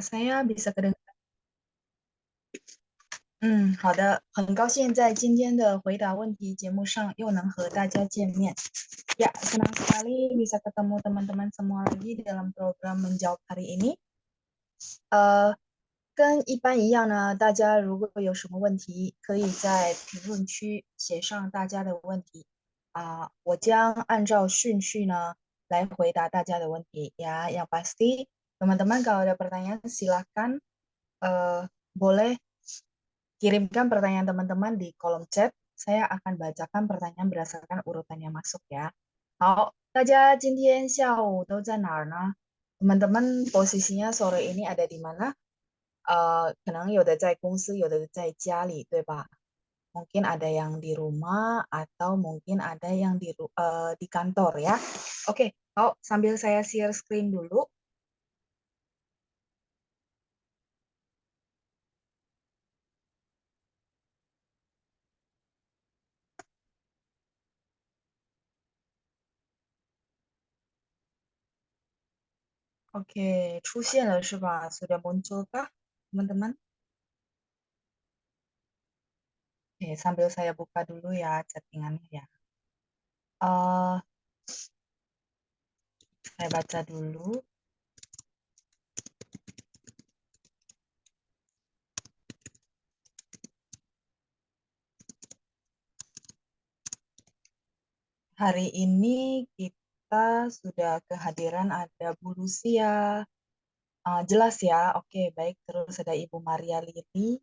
saya bisa kedengar。好的，很高兴在今天的回答问题节目上又能和大家见面。Ya, senang sekali bisa ketemu teman-teman semua lagi dalam program menjawab hari ini. 跟一般一样呢，大家如果有什么问题，可以在评论区写上大家的问题我将按照顺序呢来回答大家的问题ya. Yang pasti teman-teman kalau ada pertanyaan silakan boleh kirimkan pertanyaan teman-teman di kolom chat. Saya akan bacakan pertanyaan berdasarkan urutan yang masuk ya. 好，大家今天下午都在哪儿呢？teman-teman posisinya sore ini ada di mana？可能有的在公司，有的在家里，对吧？mungkin ada yang di rumah atau mungkin ada yang di kantor ya. Oke,好, sambil saya share screen dulu. Oke, 出现了是吧？sudah munculkah, teman-teman? Oke, sambil saya buka dulu ya chattingannya ya. Eh, saya baca dulu. Hari ini kita sudah kehadiran ada Bu Lucia. Jelas ya, oke baik. Terus ada Ibu Maria Lili,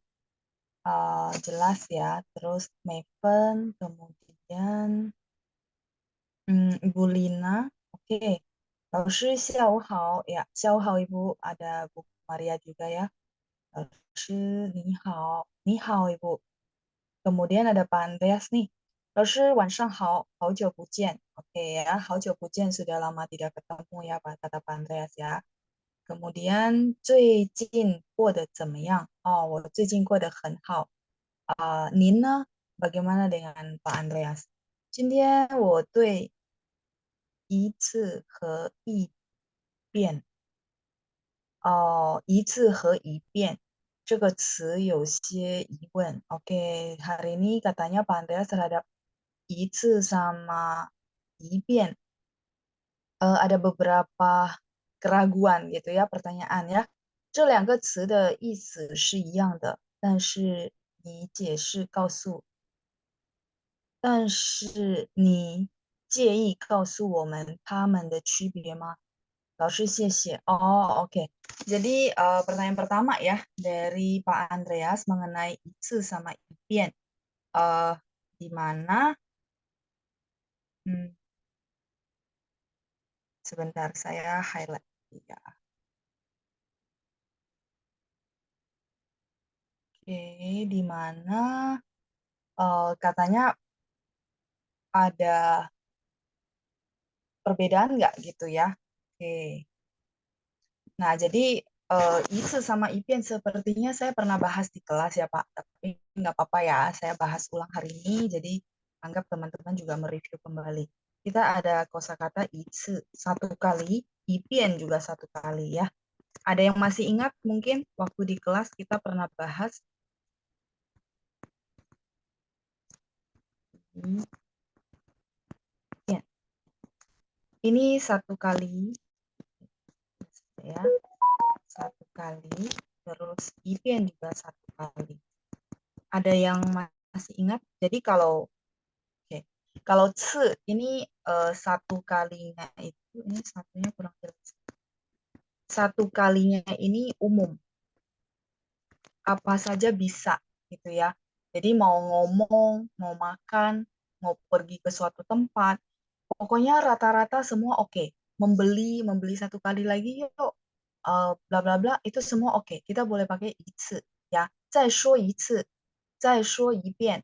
jelas ya. Terus Maven, kemudian Ibu Lina, oke. 老师下午好 ya, 下午好 Ibu. Ada Bu Maria juga ya. 老师你好，你好 Ibu. Kemudian ada Pak Andreas nih. 老师晚上好，好久不见. Oke ya, 好久不见 sudah lama tidak ketemu ya kata Pak Andreas ya. Kemudian 最近过得怎么样？我最近过得很好。您呢？Bagaimana dengan Pak Andreas？今天我对一次和一遍一次和一遍这个词有些疑问。Oke, hari ini katanya Pak Andreas terhadap 一次 sama 一遍ada beberapa keraguan gitu ya pertanyaan ya. 这两个词的意思是一样的，但是你介意告诉我们它们的区别吗？老师，谢谢。Oke. Jadi pertanyaan pertama ya dari Pak Andreas mengenai 一次 sama 一遍. Di mana hmm, sebentar saya highlight ya. Oke, di mana katanya ada perbedaan nggak gitu ya? Oke. Nah, jadi itu sama IPN sepertinya saya pernah bahas di kelas ya Pak, tapi nggak apa-apa ya, saya bahas ulang hari ini, jadi anggap teman-teman juga mereview kembali. Kita ada kosakata itu satu kali, IPN juga satu kali ya. Ada yang masih ingat mungkin waktu di kelas kita pernah bahas ya. Ini satu kali ya, satu kali, terus IPN juga satu kali. Ada yang masih ingat? Jadi kalau Oke. Kalau ini satu kalinya itu, ini satunya kurang jelas. Satu kalinya ini umum. Apa saja bisa gitu ya. Jadi mau ngomong, mau makan, mau pergi ke suatu tempat, pokoknya rata-rata semua oke. Membeli satu kali lagi yuk, bla bla bla, itu semua oke. Kita boleh pakai 一次 ya. 再说一次，再说一遍.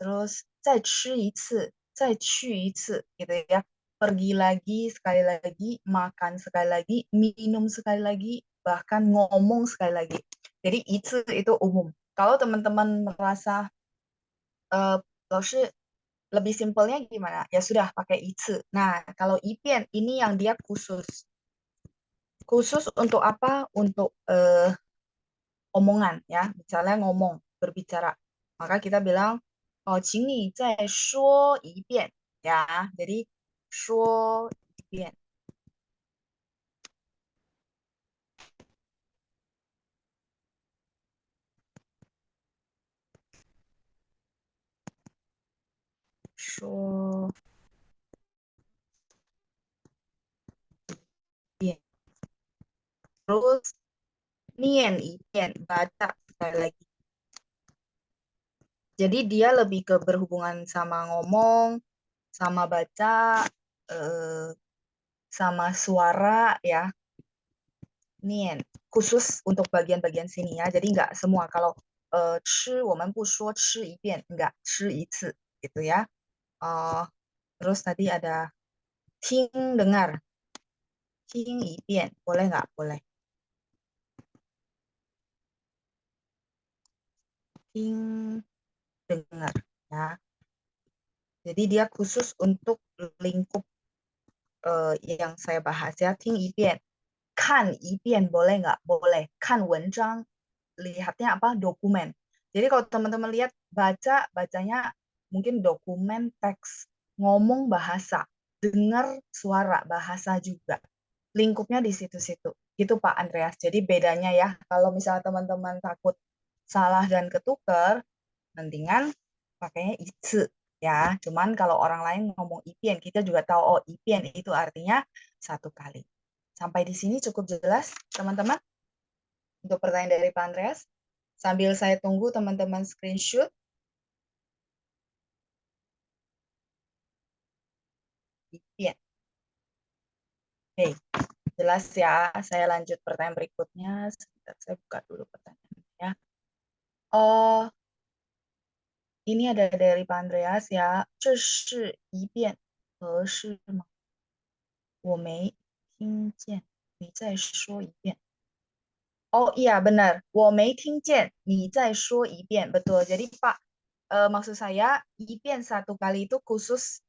Terus 再吃一次, 再去一次 gitu ya. Pergi lagi sekali lagi, makan sekali lagi, minum sekali lagi, bahkan ngomong sekali lagi. Jadi itu umum. Kalau teman-teman merasa eh lebih simpelnya gimana? Ya sudah pakai itu. Nah, kalau ipian ini yang dia khusus. Khusus untuk apa? Untuk omongan ya. Misalnya ngomong, berbicara. Maka kita bilang, oh, 请你再说一遍 ya. Jadi 说一遍，说一遍。Terus 念一遍, baca sekali lagi. Jadi dia lebih ke berhubungan sama ngomong, sama baca, eh, sama suara ya. Nien khusus untuk bagian-bagian sini ya. Jadi nggak semua. Kalau 吃我们不说吃一遍, enggak 吃一次gitu ya. Eh, terus tadi ada 听 dengar, 听一遍 boleh nggak? Boleh. 听 dengar ya. Jadi dia khusus untuk lingkup yang saya bahas ya. 听一遍, 看一遍 boleh nggak? Boleh. 看文章, lihatnya apa? Dokumen. Jadi kalau teman-teman lihat baca, bacanya mungkin dokumen teks, ngomong bahasa, dengar suara bahasa juga. Lingkupnya di situ-situ. Gitu Pak Andreas. Jadi bedanya ya, kalau misalnya teman-teman takut salah dan ketuker, mendingan pakainya itsu ya. Cuman kalau orang lain ngomong ipien, kita juga tahu oh ipien itu artinya satu kali. Sampai di sini cukup jelas, teman-teman, untuk pertanyaan dari Pak Andreas. Sambil saya tunggu teman-teman screenshot. Ipien. Oke, jelas ya. Saya lanjut pertanyaan berikutnya. Sebentar, saya buka dulu pertanyaannya. Oh, ini ada dari Pak Andreas ya. 这是一遍合适吗？我没听见，你再说一遍。Oh iya benar, 我没听见, 你再说一遍. Betul. Jadi Pak, maksud saya ipian satu kali itu khusus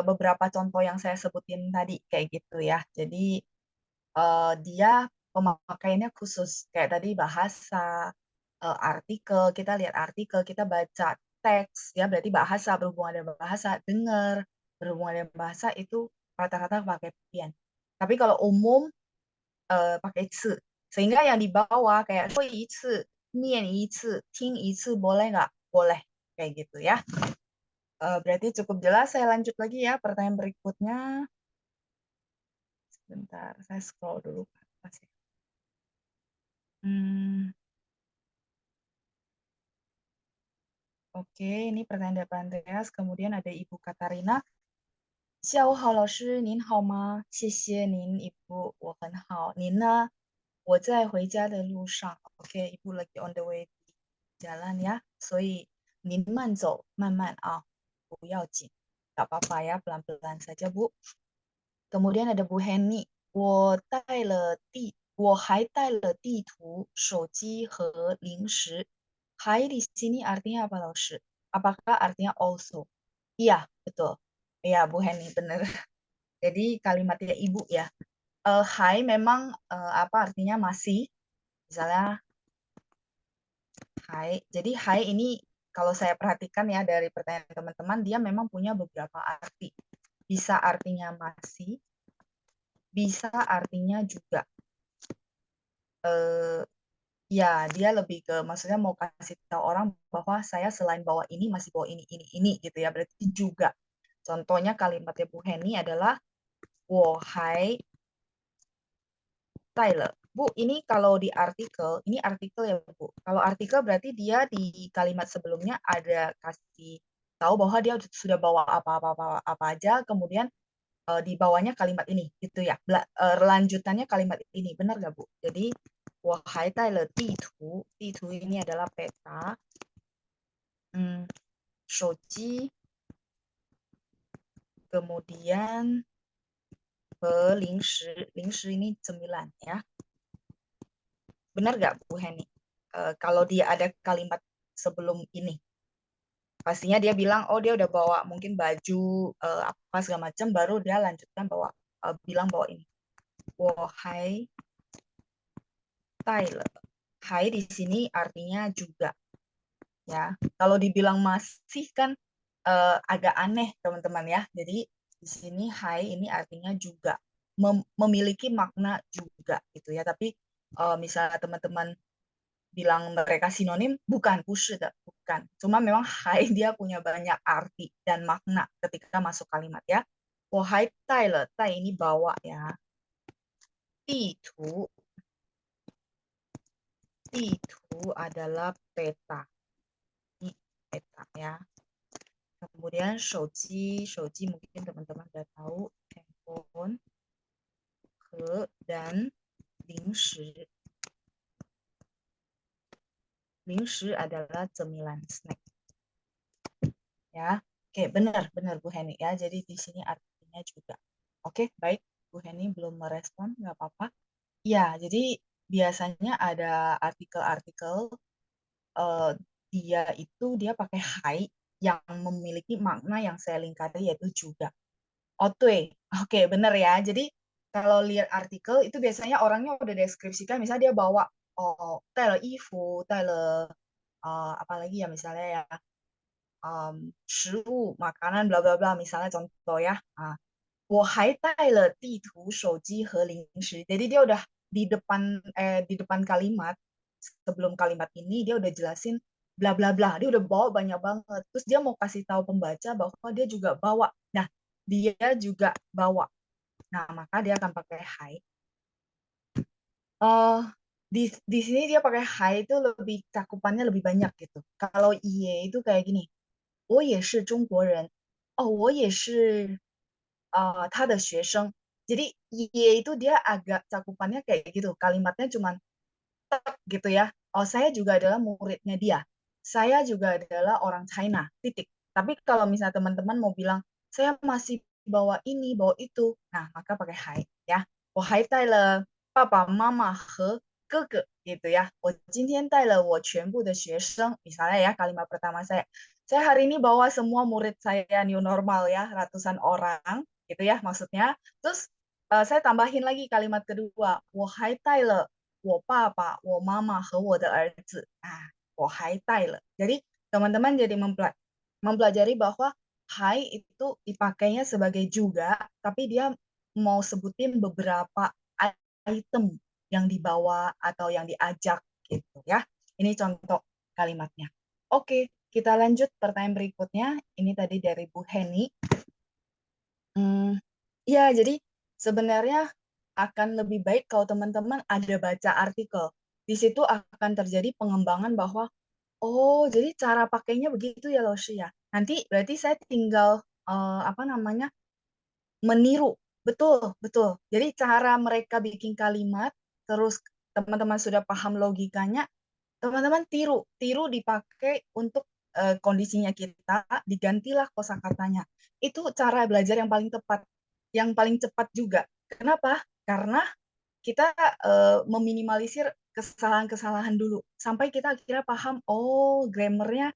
beberapa contoh yang saya sebutin tadi kayak gitu ya. Jadi dia pemakaiannya khusus kayak tadi bahasa, artikel, kita lihat artikel, kita baca teks ya berarti bahasa berhubungan dengan bahasa, dengar berhubungan dengan bahasa itu rata-rata pakai pian. Tapi kalau umum pakai 次. Sehingga yang di bawah kayak 说一次, 念一次, 听一次, boleh nggak? Boleh. Kayak gitu ya. Berarti cukup jelas. Saya lanjut lagi ya pertanyaan berikutnya. Sebentar, saya scroll dulu ke atas ya. Oke, ini pertanyaan dari Pak Andreas. Kemudian ada Ibu Katarina. 下午好，老师，您好吗？谢谢您，一步，我很好。您呢？我在回家的路上。OK，一步 lagi on the way jalan ya，所以您慢走，慢慢啊，不要紧，nggak apa-apa ya, pelan-pelan saja Bu. Kemudian ada Bu Henny，我还带了地图、手机和零食。还 di sini artinya apa, 老师？Apakah artinya also? Iya, betul. Iya, Bu Henny, benar. Jadi kalimatnya ibu ya. Hai memang apa artinya masih. Misalnya hai. Jadi hai ini kalau saya perhatikan ya dari pertanyaan teman-teman, dia memang punya beberapa arti. Bisa artinya masih, bisa artinya juga. Ya, dia lebih ke maksudnya mau kasih tahu orang bahwa saya selain bawa ini masih bawa ini gitu ya. Berarti juga. Contohnya kalimatnya Bu Henny adalah 我还 Tyler. Bu, ini kalau di artikel, ini artikel ya Bu. Kalau artikel berarti dia di kalimat sebelumnya ada kasih tahu bahwa dia sudah bawa apa aja, kemudian di bawahnya kalimat ini, gitu ya. Lanjutannya kalimat ini, benar nggak Bu? Jadi, 我还带了地图，地图 ini adalah peta, 手机, kemudian 和零食, 零食 ini cemilan ya. Benar nggak Bu Henny? Kalau dia ada kalimat sebelum ini, pastinya dia bilang, oh dia udah bawa mungkin baju apa segala macam, baru dia lanjutkan bawa bilang bawa ini. 我还 Tyler. Hai di sini artinya juga. Ya, kalau dibilang masih kan agak aneh teman-teman ya. Jadi di sini hai ini artinya juga memiliki makna juga gitu ya. Tapi misalnya teman-teman bilang mereka sinonim, bukan, bukan. Cuma memang hai dia punya banyak arti dan makna ketika masuk kalimat ya. Oh hai Tyler, Tai ini bawa ya. Itu itu adalah peta. Ini peta ya. Kemudian shouji mungkin teman-teman udah tahu, handphone, ke, dan lingshi. Lingshi adalah cemilan, snack. Ya, oke, benar Bu Heni ya. Jadi di sini artinya juga. Oke, baik. Bu Heni belum merespon, nggak apa-apa. Ya, jadi biasanya ada artikel-artikel uh, dia pakai hai yang memiliki makna yang saya lingkari yaitu juga. Otwe. Oke, bener ya. Jadi kalau lihat artikel itu biasanya orangnya udah deskripsikan, misalnya dia bawa Tyler Ifu, Tyler apalagi ya misalnya ya 食物 makanan bla bla bla misalnya contoh ya. Nah, 我还带了地图、手机和零食. Jadi dia udah di depan kalimat sebelum kalimat ini dia udah jelasin bla bla bla. Dia udah bawa banyak banget. Terus dia mau kasih tahu pembaca bahwa dia juga bawa. Nah, dia juga bawa. Nah, maka dia akan pakai hai. Uh, di sini dia pakai hai itu lebih cakupannya lebih banyak gitu. Kalau iye itu kayak gini. 我也是中国人。哦，我也是他的学生. Jadi ye itu dia agak cakupannya kayak gitu. Kalimatnya cuma gitu ya. Oh, saya juga adalah muridnya dia. Saya juga adalah orang China. Titik. Tapi kalau misalnya teman-teman mau bilang, saya masih bawa ini, bawa itu. Nah, maka pakai hai ya. 我还带了爸爸妈妈和哥哥 gitu ya. 我今天带了我全部的学生. Misalnya ya kalimat pertama saya hari ini bawa semua murid saya new normal ya, ratusan orang gitu ya maksudnya. Terus saya tambahin lagi kalimat kedua, 我还带了我爸爸、我妈妈和我的儿子. Nah, 我还带了. Jadi teman-teman jadi mempelajari bahwa hai itu dipakainya sebagai juga, tapi dia mau sebutin beberapa item yang dibawa atau yang diajak gitu ya. Ini contoh kalimatnya. Oke, kita lanjut pertanyaan berikutnya. Ini tadi dari Bu Heni. Ya, jadi sebenarnya akan lebih baik kalau teman-teman ada baca artikel. Di situ akan terjadi pengembangan bahwa, oh, jadi cara pakainya begitu ya, Loshi ya. Nanti berarti saya tinggal apa namanya meniru. Betul, betul. Jadi cara mereka bikin kalimat, terus teman-teman sudah paham logikanya, teman-teman tiru dipakai untuk kondisinya kita, digantilah kosakatanya. Itu cara belajar yang paling tepat, yang paling cepat juga. Kenapa? Karena kita meminimalisir kesalahan-kesalahan dulu sampai kita akhirnya paham, oh grammarnya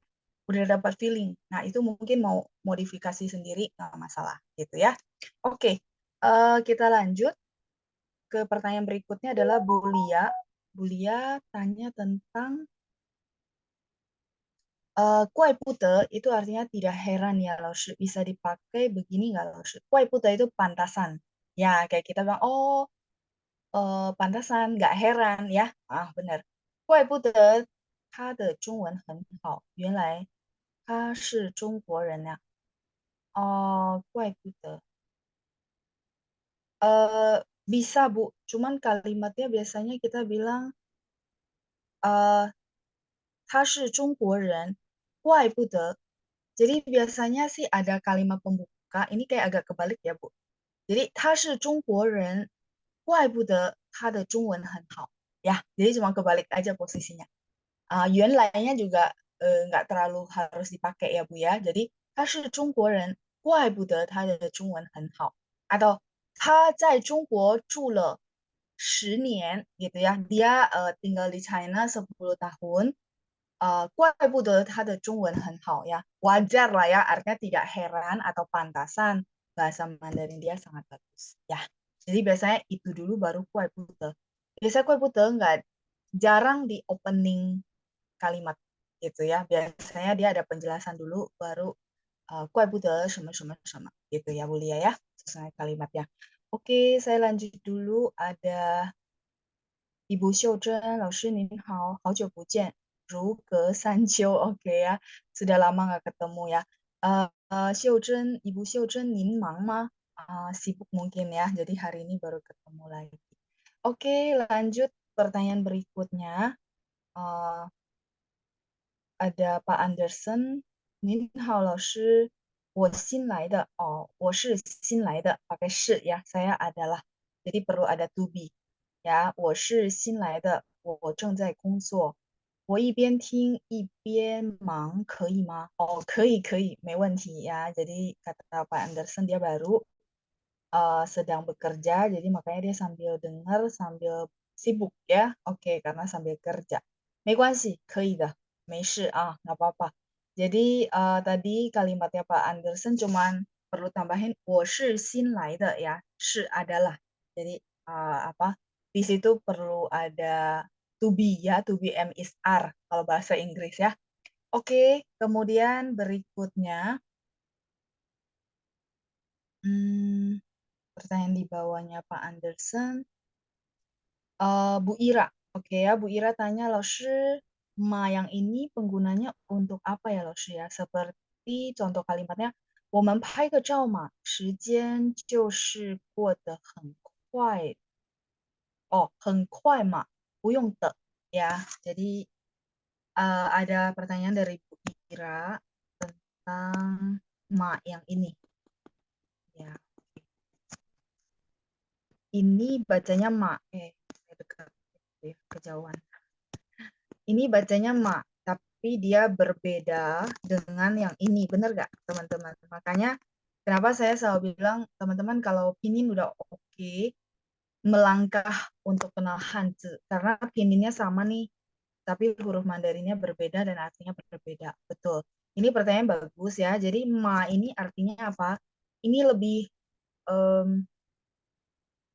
udah dapat feeling. Nah itu mungkin mau modifikasi sendiri nggak masalah gitu ya. Oke, kita lanjut ke pertanyaan berikutnya adalah Bulia. Bulia tanya tentang 怪不得 itu artinya tidak heran ya, 老师. Bisa dipakai begini nggak, 老师? 怪不得 itu pantasan. Ya, kayak kita bilang, oh, pantasan, nggak heran ya. Ah, benar. 怪不得他的中文很好，原来他是中国人呀。哦，怪不得. Bisa, Bu. Cuman kalimatnya biasanya kita bilang, 他是中国人，怪不得. Jadi biasanya sih ada kalimat pembuka, ini kayak agak kebalik ya, Bu. Jadi, 他是中国人，怪不得他的中文很好. Ya, jadi cuma kebalik aja posisinya. Yuan lainnya juga nggak terlalu harus dipakai ya, Bu ya. Jadi, 他是中国人，怪不得他的中文很好. Atau, 他在中国住了10年, gitu ya. Dia tinggal di China 10 tahun. 怪不得他的中文很好 ya. Wajar lah ya, artinya tidak heran atau pantasan bahasa Mandarin dia sangat bagus. Ya, jadi biasanya itu dulu baru 怪不得. Biasanya 怪不得 jarang di opening kalimat gitu ya. Biasanya dia ada penjelasan dulu baru 怪不得什么什么什么 gitu ya Bu Lia ya, sesuai kalimatnya. Oke, saya lanjut dulu. Ada Ibu Xiuzhen, 老师您好，好久不见，如隔三秋，oke ya, sudah lama nggak ketemu ya. Ibu Xiuzhen, 您忙吗? Sibuk mungkin ya, jadi hari ini baru ketemu lagi. Oke, lanjut pertanyaan berikutnya. Eh, ada Pak Anderson. 您好，老师，我新来的。哦，我是新来的， pakai 是 ya, saya adalah. Jadi perlu ada to be. Ya, 我是新来的，我正在工作。我一边听一边忙，可以吗？哦，可以，可以，没问题ya. Jadi kata Pak Anderson dia baru sedang bekerja, jadi makanya dia sambil dengar, sambil sibuk ya. Oke, karena sambil kerja. 没关系，可以的，没事啊，nggak apa-apa. Jadi tadi kalimatnya Pak Anderson cuman perlu tambahin 我是新来的 ya, 是 adalah. Jadi apa? Di situ perlu ada to be ya, to be am is are kalau bahasa Inggris ya. Oke, kemudian berikutnya hmm, pertanyaan di bawahnya Pak Anderson. Bu Ira, oke ya, Bu Ira tanya, 老师, yang ini penggunanya untuk apa ya, 老师 ya? Seperti contoh kalimatnya, 我们拍个照嘛，时间就是过得很快。Oh, 很快嘛，不用的 ya. Jadi ada pertanyaan dari Bu Ira tentang yang ini. Ya, ini bacanya dekat ya, kejauhan. Ini bacanya tapi dia berbeda dengan yang ini. Bener gak, teman-teman? Makanya kenapa saya selalu bilang, teman-teman kalau pinin udah oke, melangkah untuk kenal Hanzi. Karena pininnya sama nih, tapi huruf Mandarinnya berbeda dan artinya berbeda. Betul. Ini pertanyaan bagus ya. Jadi ini artinya apa? Ini lebih,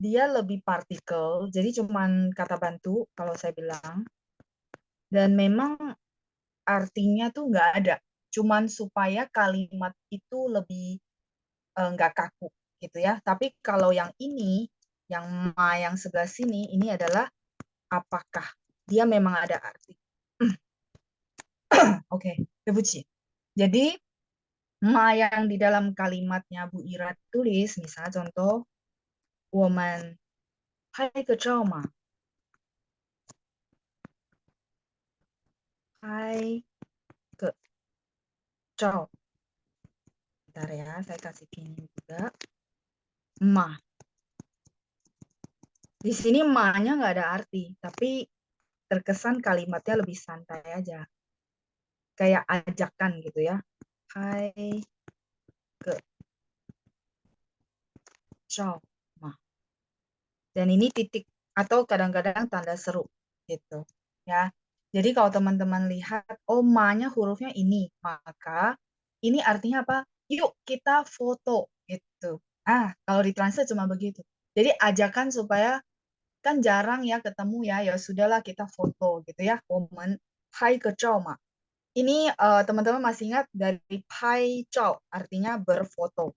dia lebih partikel, jadi cuman kata bantu kalau saya bilang. Dan memang artinya tuh nggak ada, cuman supaya kalimat itu lebih nggak kaku gitu ya. Tapi kalau yang ini, yang sebelah sini, ini adalah apakah dia memang ada arti. Oke, okay. Jadi yang di dalam kalimatnya Bu Ira tulis, misalnya contoh, 我们拍个照嘛，拍个照. Bentar ya, saya kasih pin juga. Ma. Di sini ma-nya nggak ada arti, tapi terkesan kalimatnya lebih santai aja. Kayak ajakan gitu ya. Hai ke ciao ma. Dan ini titik atau kadang-kadang tanda seru gitu ya. Jadi kalau teman-teman lihat, oh ma-nya hurufnya ini, maka ini artinya apa? Yuk kita foto gitu. Kalau ditranslate cuma begitu. Jadi ajakan supaya kan jarang ya ketemu ya, ya sudahlah kita foto gitu ya. 我们拍个照嘛. Ini teman-teman masih ingat dari 拍照 artinya berfoto.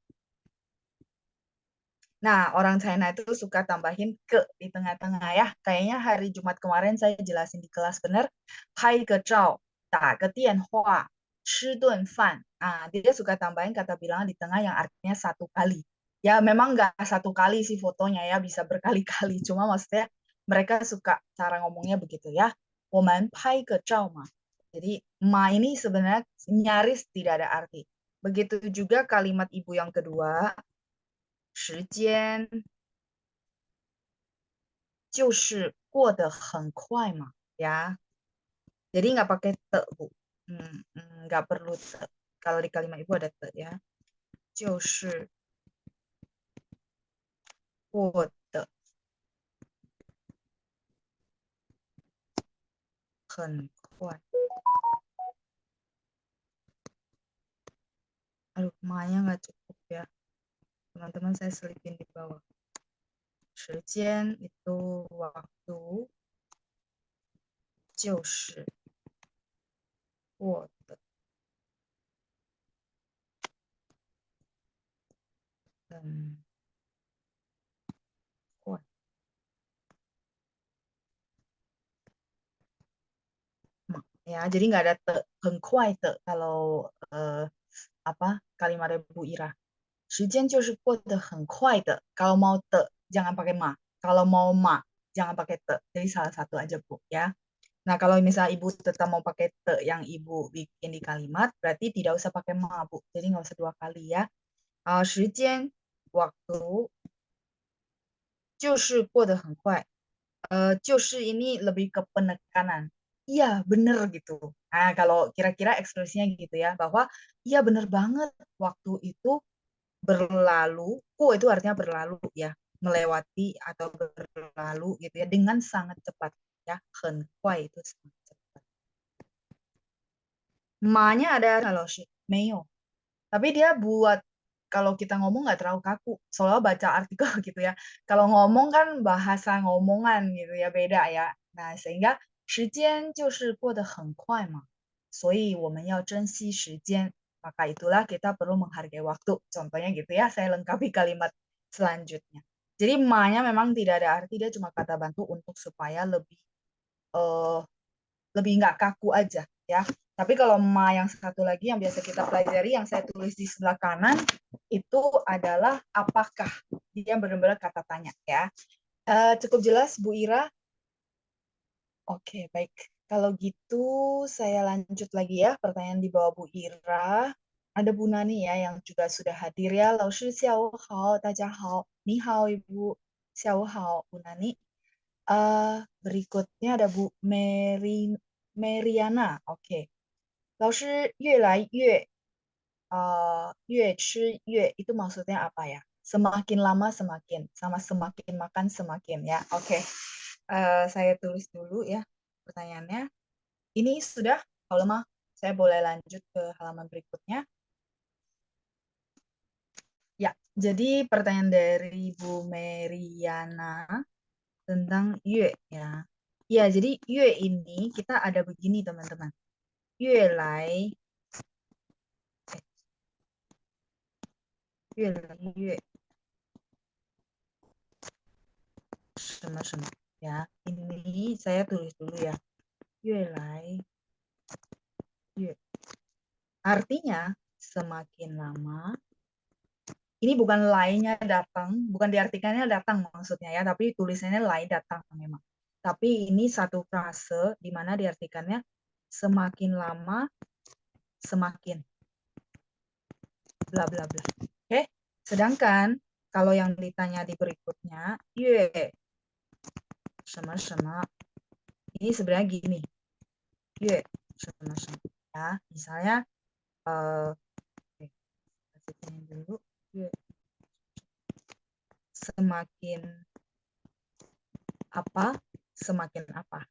Nah, orang China itu suka tambahin ke di tengah-tengah ya. Kayaknya hari Jumat kemarin saya jelasin di kelas benar. 拍个照, 打个电话, 吃顿饭. Dia suka tambahin kata bilangan di tengah yang artinya satu kali. Ya, memang nggak satu kali sih fotonya ya, bisa berkali-kali. Cuma maksudnya mereka suka cara ngomongnya begitu ya. 我们拍个照嘛. Jadi, ini sebenarnya nyaris tidak ada arti. Begitu juga kalimat ibu yang kedua, 时间就是过得很快嘛, ya. Jadi nggak pakai te, Bu. Nggak perlu te. Kalau di kalimat ibu ada te, ya. 就是过得很快. Aduh, mahnya nggak cukup ya. Teman-teman saya selipin di bawah. 时间 itu waktu. 就是过得很快。Ya, jadi nggak ada te, 很快的 kalau apa kalimat Bu Ira. 时间就是过得很快的. Kalau mau te, jangan pakai ma. Kalau mau ma, jangan pakai te. Jadi salah satu aja Bu ya. Nah, kalau misalnya Ibu tetap mau pakai te yang Ibu bikin di kalimat, berarti tidak usah pakai ma Bu. Jadi nggak usah dua kali ya. 时间 waktu 就是过得很快。就是ini lebih ke penekanan. Iya, bener gitu. Nah, kalau kira-kira ekspresinya gitu ya, bahwa iya bener banget waktu itu berlalu, itu artinya berlalu ya, melewati atau berlalu gitu ya, dengan sangat cepat ya. 很快 itu sangat cepat. Ma-nya ada kalau Meyo. Tapi dia buat kalau kita ngomong nggak terlalu kaku, soalnya baca artikel gitu ya. Kalau ngomong kan bahasa ngomongan gitu ya, beda ya. Nah, sehingga 时间就是过得很快嘛，所以我们要珍惜时间. Maka itulah kita perlu menghargai waktu. Contohnya gitu ya, saya lengkapi kalimat selanjutnya. Jadi ma-nya memang tidak ada arti, dia cuma kata bantu untuk supaya eh, lebih nggak kaku aja ya. Tapi kalau ma yang satu lagi yang biasa kita pelajari yang saya tulis di sebelah kanan itu adalah apakah. Dia benar-benar kata tanya ya. Cukup jelas Bu Ira? Oke, baik. Kalau gitu saya lanjut lagi ya pertanyaan di bawah Bu Ira. Ada Bu Nani ya yang juga sudah hadir ya. 老师下午好，大家好。你好Ibu. 下午好 Bu Nani. Berikutnya ada Bu Meriana. Oke. 老师越来越吃越 itu maksudnya apa ya? Semakin lama semakin sama semakin makan semakin ya. Oke. Saya tulis dulu ya pertanyaannya. Ini sudah, kalau mah saya boleh lanjut ke halaman berikutnya. Ya, jadi pertanyaan dari Bu Meriana tentang Yue ya. Ya, jadi Yue ini kita ada begini teman-teman. Yue lai, 越来越 什么什么 ya. Ini saya tulis dulu ya. 越来越 artinya semakin lama. Ini bukan lainnya datang, bukan diartikannya datang maksudnya ya, tapi tulisannya lai datang memang. Tapi ini satu frase di mana diartikannya semakin lama semakin bla bla bla. Oke. Sedangkan kalau yang ditanya di berikutnya, yue sama-sama ini sebenarnya gini. Yue sama-sama ya. Misalnya kasih dulu yue semakin apa semakin apa.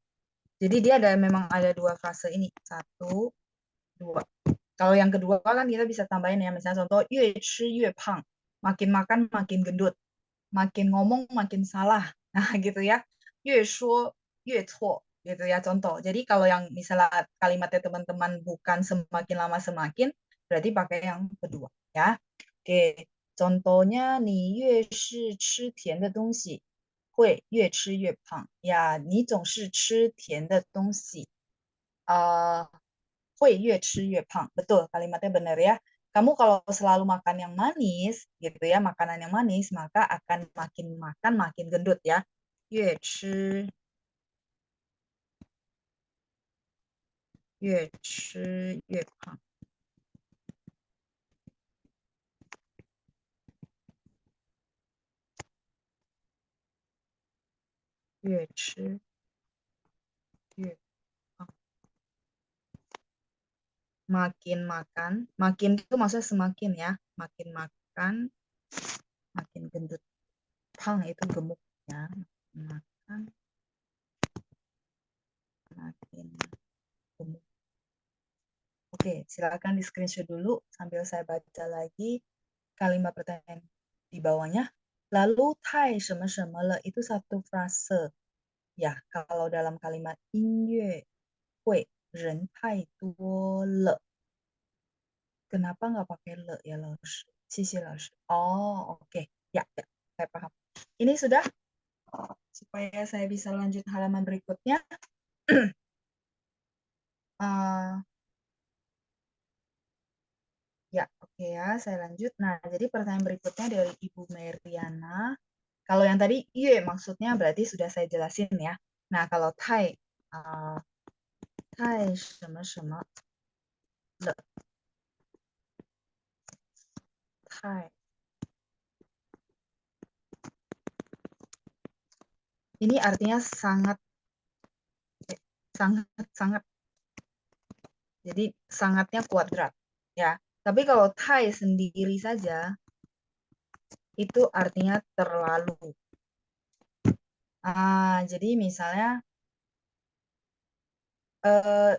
Jadi dia memang ada dua frase ini. Satu, dua. Kalau yang kedua kan kita bisa tambahin ya. Misalnya contoh, 越吃越胖. Makin makan makin gendut. Makin ngomong makin salah. Nah gitu ya. 越说越错. Gitu ya contoh. Jadi kalau yang misalnya kalimatnya teman-teman bukan semakin lama semakin, berarti pakai yang kedua ya. Oke. Contohnya, 你越是吃甜的东西会越吃越胖呀，你总是吃甜的东西，会越吃越胖. Betul, kalimatnya benar ya. Kamu kalau selalu makan yang manis, gitu ya, makanan yang manis, maka akan makin makan makin gendut ya. 越吃越胖，越吃越 makin makan, makin itu maksudnya semakin ya, makin makan, makin gendut. Pang itu gemuk ya, makan, makin gemuk. Oke, silakan di screenshot dulu sambil saya baca lagi kalimat pertanyaan di bawahnya. Lalu tai 什么什么了 itu satu frase. Ya, kalau dalam kalimat 音乐会人太多了. Kenapa nggak pakai le ya, Laus? Sisi Laus. Oh, oke. Ya, ya, saya paham. Ini sudah supaya saya bisa lanjut halaman berikutnya. Eh, ya, oke ya, saya lanjut. Nah, jadi pertanyaan berikutnya dari Ibu Meriana. Kalau yang tadi ye maksudnya berarti sudah saya jelasin ya. Nah, kalau tai, uh, tai 什么什么了, tai. Ini artinya sangat, sangat, sangat. Jadi sangatnya kuadrat, ya. Tapi kalau tai sendiri saja, itu artinya terlalu. Jadi misalnya, eh,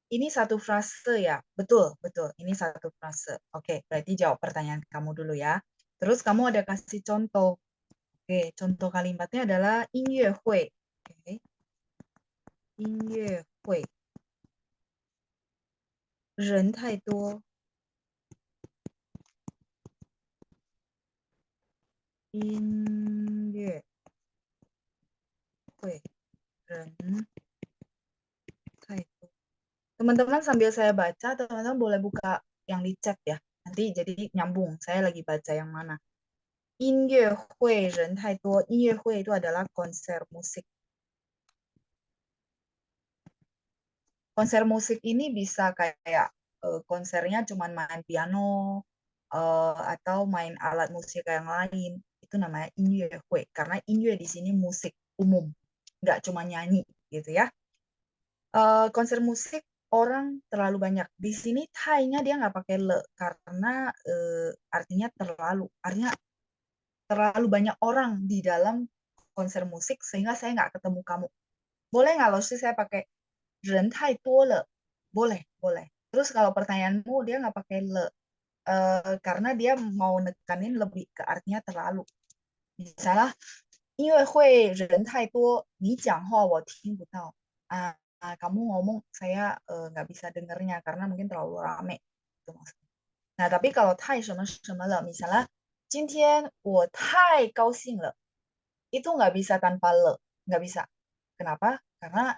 ini satu frase ya, betul, betul. Ini satu frase. Oke, berarti jawab pertanyaan kamu dulu ya. Terus kamu ada kasih contoh. Oke, contoh kalimatnya adalah 音乐会. Oke, 音乐会人太多，音乐会人太多. Teman-teman sambil saya baca, teman-teman boleh buka yang di chat ya. Nanti jadi nyambung. Saya lagi baca yang mana. 音乐会人太多. 音乐会itu adalah konser musik. Konser musik ini bisa kayak konsernya cuman main piano atau main alat musik yang lain. Itu namanya 音乐会. Karena 音乐di sini musik umum, nggak cuma nyanyi gitu ya. Konser musik orang terlalu banyak. Di sini tai-nya dia nggak pakai le karena artinya terlalu. Artinya terlalu banyak orang di dalam konser musik sehingga saya nggak ketemu kamu. Boleh nggak loh sih saya pakai 人太多了? Boleh, boleh. Terus kalau pertanyaanmu dia nggak pakai le karena dia mau nekanin lebih ke artinya terlalu. Misalnya 因为会人太多，你讲话我听不到. Kamu ngomong saya nggak bisa dengernya karena mungkin terlalu rame. Itu maksudnya. Nah, tapi kalau 太什么什么了, misalnya 今天我太高兴了, itu nggak bisa tanpa le, nggak bisa. Kenapa? Karena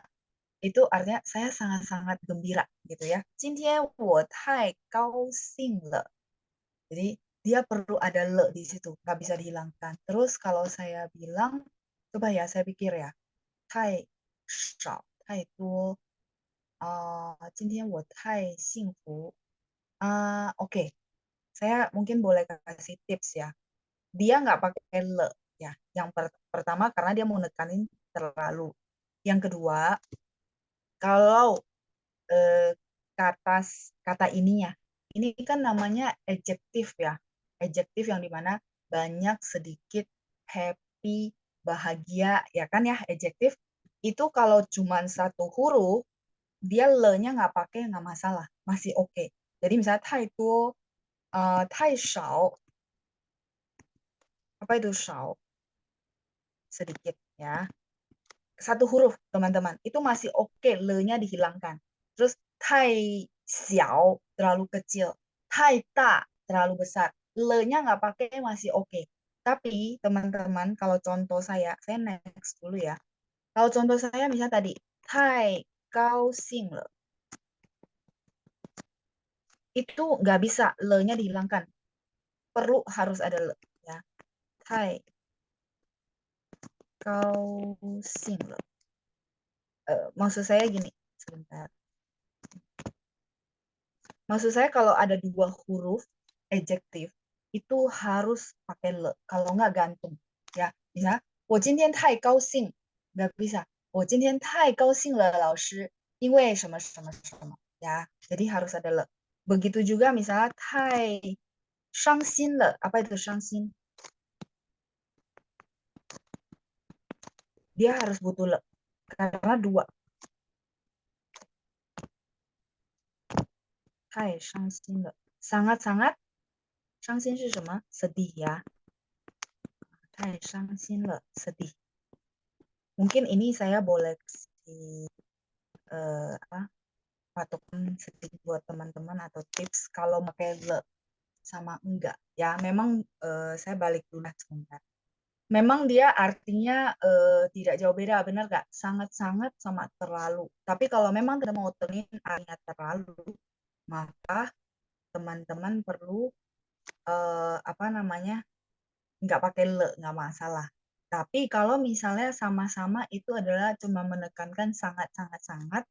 itu artinya saya sangat-sangat gembira gitu ya. 今天我太高兴了. Jadi dia perlu ada le di situ, nggak bisa dihilangkan. Terus kalau saya bilang, coba ya saya pikir ya, 太少太多今天我太幸福oke, saya mungkin boleh kasih tips ya. Dia nggak pakai le ya. Yang pertama karena dia mau nekanin terlalu. Yang kedua, kalau eh, kata kata ininya. Ini kan namanya adjektif ya. Adjektif yang dimana banyak, sedikit, happy, bahagia, ya kan ya adjektif. Itu kalau cuma satu huruf, dia le-nya nggak pakai nggak masalah, masih oke. Jadi misalnya 太多, 太少, apa itu 少? Sedikit ya. Satu huruf teman-teman itu masih oke le-nya dihilangkan. Terus 太小 terlalu kecil, 太大 terlalu besar, le-nya nggak pakai masih oke. Tapi teman-teman kalau contoh saya next dulu ya. Kalau contoh saya misalnya tadi 太高兴了, itu nggak bisa le-nya dihilangkan. Perlu harus ada le ya. 太高兴了. Maksud saya gini, sebentar. Maksud saya kalau ada dua huruf adjektif itu harus pakai le. Kalau nggak gantung. Ya, bisa. 我今天太高兴, nggak bisa. 我今天太高兴了老师因为什么什么什么 ya. Jadi harus ada le. Begitu juga misalnya 太伤心了. Apa itu 伤心? Dia harus butuh le. Karena dua. 太伤心了. Sangat-sangat 伤心是什么? Sedih ya. 太伤心了 sedih. Mungkin ini saya boleh kasih apa patokan sedikit buat teman-teman atau tips kalau pakai le sama enggak. Ya, memang saya balik dulu sebentar. Memang dia artinya tidak jauh beda, benar nggak? Sangat-sangat sama terlalu. Tapi kalau memang kita mau temuin artinya terlalu, maka teman-teman perlu apa namanya nggak pakai le, nggak masalah. Tapi kalau misalnya sama-sama itu adalah cuma menekankan sangat-sangat-sangat,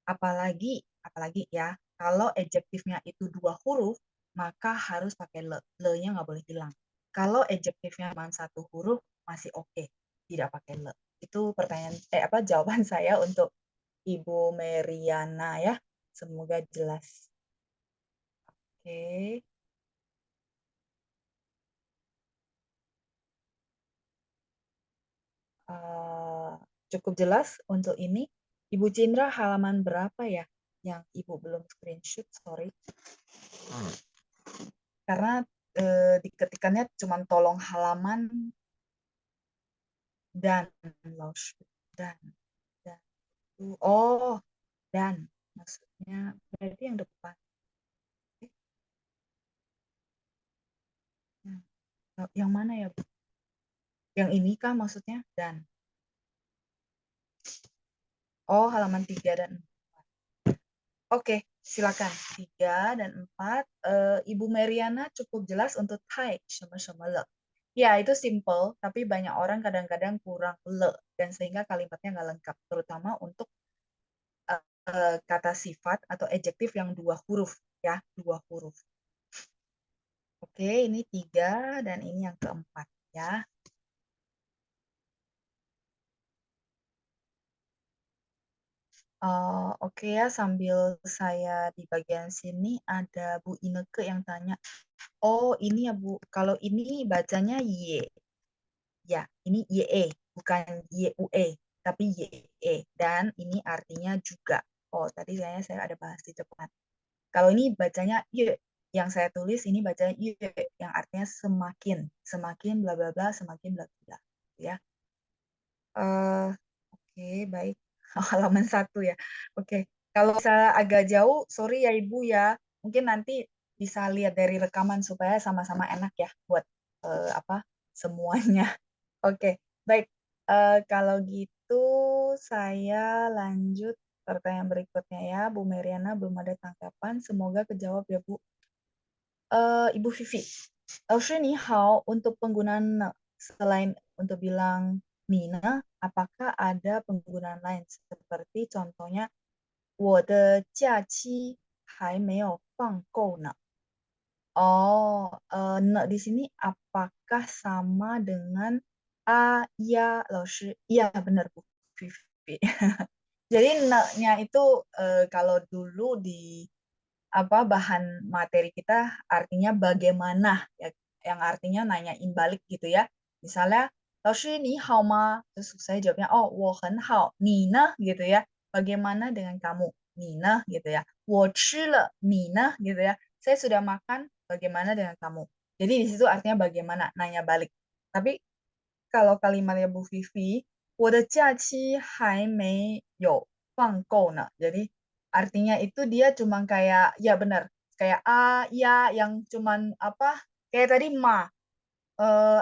apalagi ya, kalau adjektifnya itu 2 huruf, maka harus pakai le. Le-nya nggak boleh hilang. Kalau adjektifnya cuma 1 huruf, masih oke, tidak pakai le. Itu pertanyaan, jawaban saya untuk Ibu Meriana ya. Semoga jelas. Oke. Eh, cukup jelas untuk ini. Ibu Cindra halaman berapa ya yang Ibu belum screenshot? Sorry. Karena diketikannya cuma tolong halaman dan loss dan dan oh dan maksudnya berarti yang depan. Yang mana ya Bu? Yang ini kah maksudnya dan? Oh, halaman 3 dan 4. Oke, silakan. 3 dan 4. Ibu Meriana cukup jelas untuk Thai, sama-sama le. Ya, itu simple, tapi banyak orang kadang-kadang kurang le, dan sehingga kalimatnya nggak lengkap, terutama untuk kata sifat atau adjektif yang 2 huruf, ya, 2 huruf. Oke, ini 3 dan ini yang keempat, ya. Oke ya, sambil saya di bagian sini ada Bu Ineke yang tanya, oh ini ya Bu, kalau ini bacanya Y. Ya, ini YE, bukan YUE, tapi YE. Dan ini artinya juga. Oh, tadi saya ada bahas di depan. Kalau ini bacanya Y, yang saya tulis ini bacanya Y, yang artinya semakin. Semakin bla bla bla, semakin bla bla. Ya. Oke, baik. Halaman 1 ya. Oke. Kalau misalnya agak jauh, sorry ya Ibu ya. Mungkin nanti bisa lihat dari rekaman supaya sama-sama enak ya buat apa semuanya. Oke, baik. Kalau gitu saya lanjut pertanyaan berikutnya ya, Bu Meriana belum ada tanggapan. Semoga kejawab ya Bu. Ibu Vivi, 老师你好, untuk penggunaan ne, selain untuk bilang Nina, apakah ada penggunaan lain seperti contohnya 我的假期还没有放够呢? Oh, ne di sini apakah sama dengan a, ya, 老师? Iya, benar Bu Vivi. Jadi ne-nya itu kalau dulu di apa bahan materi kita artinya bagaimana ya, yang artinya nanyain balik gitu ya. Misalnya, 老师你好吗? Terus saya jawabnya, oh, 我很好. 你呢? Gitu ya. Bagaimana dengan kamu? 你呢? Gitu ya. 我吃了. 你呢? Gitu ya. Saya sudah makan, bagaimana dengan kamu? Jadi di situ artinya bagaimana, nanya balik. Tapi kalau kalimatnya Bu Vivi, 我的假期还没有放够呢. Jadi artinya itu dia cuma kayak, ya benar, kayak a, ya, yang cuman apa, kayak tadi ma,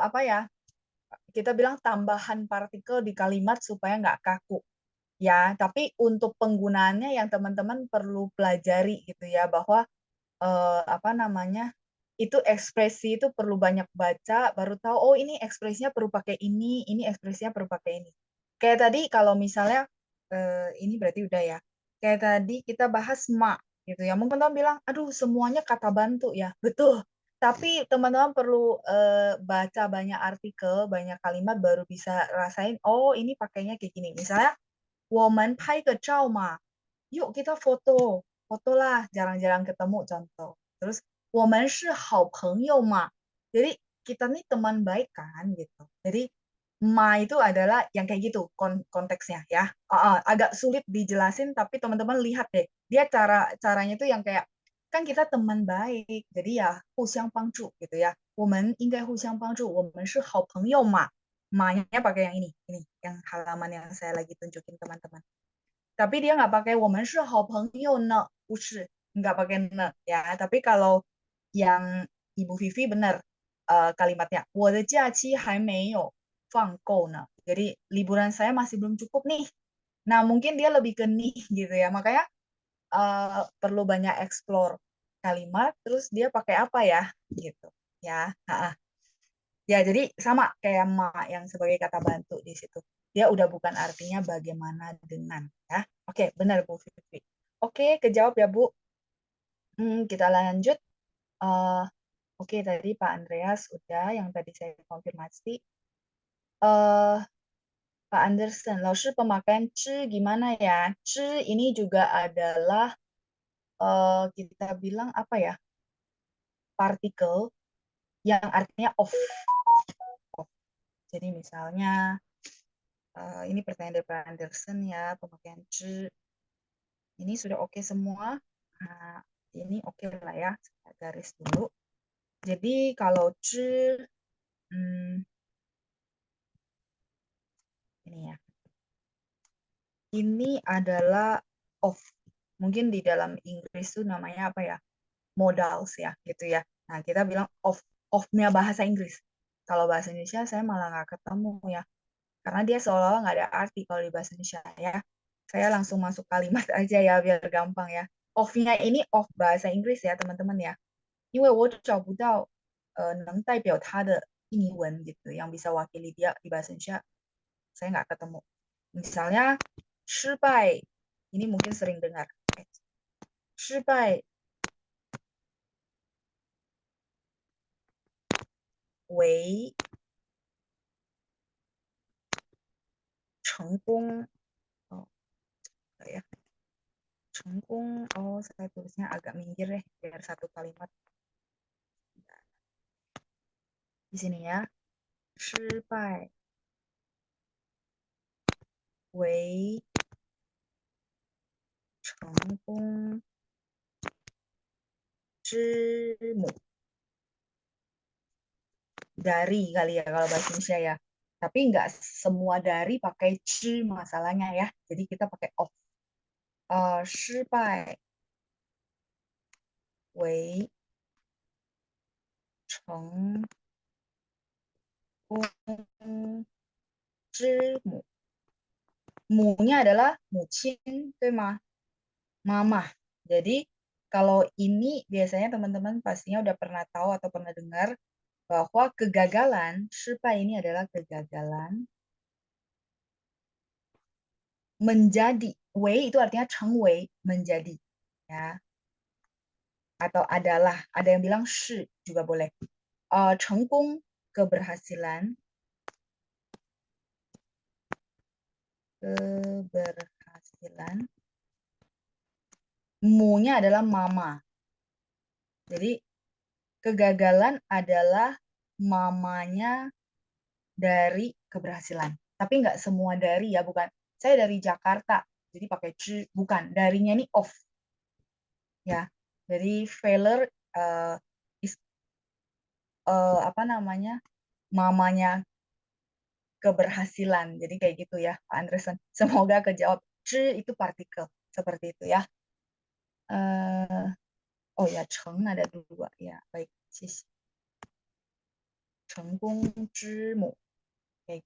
apa ya, kita bilang tambahan partikel di kalimat supaya nggak kaku. Ya, tapi untuk penggunaannya yang teman-teman perlu pelajari gitu ya, bahwa apa namanya, itu ekspresi itu perlu banyak baca, baru tahu, oh ini ekspresinya perlu pakai ini ekspresinya perlu pakai ini. Kayak tadi kalau misalnya, ini berarti udah ya, kayak tadi kita bahas ma, gitu ya, mungkin teman bilang, aduh semuanya kata bantu ya, betul. Tapi teman-teman perlu baca banyak artikel, banyak kalimat baru bisa rasain, oh ini pakainya kayak gini. Misalnya, 我们拍个照嘛, yuk kita foto, fotolah, jarang-jarang ketemu contoh. Terus 我们是好朋友嘛. Jadi kita nih teman baik kan gitu. Jadi ma itu adalah yang kayak gitu konteksnya ya. Agak sulit dijelasin tapi teman-teman lihat deh. Dia caranya itu yang kayak kan kita teman baik. Jadi ya 互相帮助 gitu ya. 我们应该互相帮助，我们是好朋友嘛. ma-nya pakai yang ini yang halaman yang saya lagi tunjukin teman-teman. Tapi dia nggak pakai 我们是好朋友呢, 不是, nggak pakai ne ya. Tapi kalau yang Ibu Vivi benar kalimatnya 我的假期还没有放够呢. Jadi liburan saya masih belum cukup nih. Nah, mungkin dia lebih ke nih gitu ya. Makanya perlu banyak explore kalimat, terus dia pakai apa ya gitu ya. Ya, jadi sama kayak ma yang sebagai kata bantu di situ. Dia udah bukan artinya bagaimana dengan ya. Oke, benar Bu Vivi. Oke, kejawab ya Bu. Kita lanjut. Eh, oke, tadi Pak Andreas udah yang tadi saya konfirmasi. Eh, Pak Anderson, 老师 pemakaian 之 gimana ya? 之 ini juga adalah kita bilang apa ya? Partikel yang artinya of. Jadi misalnya ini pertanyaan dari Pak Anderson ya, pemakaian 之 ini sudah oke semua. Nah, ini oke lah ya, saya garis dulu. Jadi kalau 之 ini ya, ini adalah of. Mungkin di dalam Inggris itu namanya apa ya? Modals ya, gitu ya. Nah, kita bilang of-nya bahasa Inggris. Kalau bahasa Indonesia saya malah nggak ketemu ya. Karena dia seolah-olah nggak ada arti kalau di bahasa Indonesia ya. Saya langsung masuk kalimat aja ya, biar gampang ya. Of-nya ini of bahasa Inggris ya, teman-teman ya. 因为我找不到能代表它的印尼文 gitu yang bisa wakili dia di bahasa Indonesia, saya nggak ketemu. Misalnya 失败 ini mungkin sering dengar. 失败为成功. Oh, ya. 成功. Oh, saya tulisnya agak minggir deh biar satu kalimat. Di sini ya. 失败为成功之母. Dari kali ya kalau bahasa Indonesia ya. Tapi nggak semua dari pakai 之 masalahnya ya. Jadi kita pakai of. 失败为成功之母. Mu-nya adalah 母亲, 对吗? Mama. Jadi kalau ini biasanya teman-teman pastinya udah pernah tahu atau pernah dengar bahwa kegagalan, 失败 ini adalah kegagalan menjadi. Wei itu artinya 成为, menjadi. Ya. Atau adalah. Ada yang bilang 是 juga boleh. 成功, keberhasilan. Keberhasilan. Mu-nya adalah mama. Jadi kegagalan adalah mamanya dari keberhasilan. Tapi nggak semua dari ya, bukan. Saya dari Jakarta, jadi pakai 之, bukan. Darinya ini of. Ya, jadi failure is apa namanya, mamanya keberhasilan. Jadi kayak gitu ya, Pak Anderson. Semoga kejawab. 之 itu partikel, seperti itu ya. Oh ya, 成 ada 2 ya. Baik, 谢谢. 成功之母. Oke.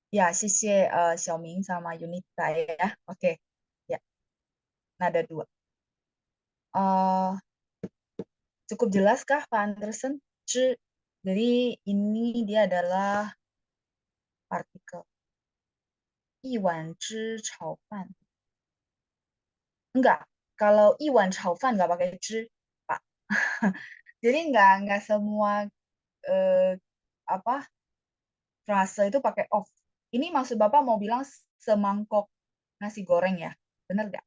Ya, 谢谢小明 sama Yunita ya. Oke. Ya. Nada 2. Cukup jelaskah Pak Anderson? 之. Jadi ini dia adalah partikel. 一碗之炒饭. Enggak. Kalau 一碗炒饭 nggak pakai 之, Pak. Jadi nggak semua apa frase itu pakai of. Ini maksud Bapak mau bilang semangkok nasi goreng ya? Benar nggak?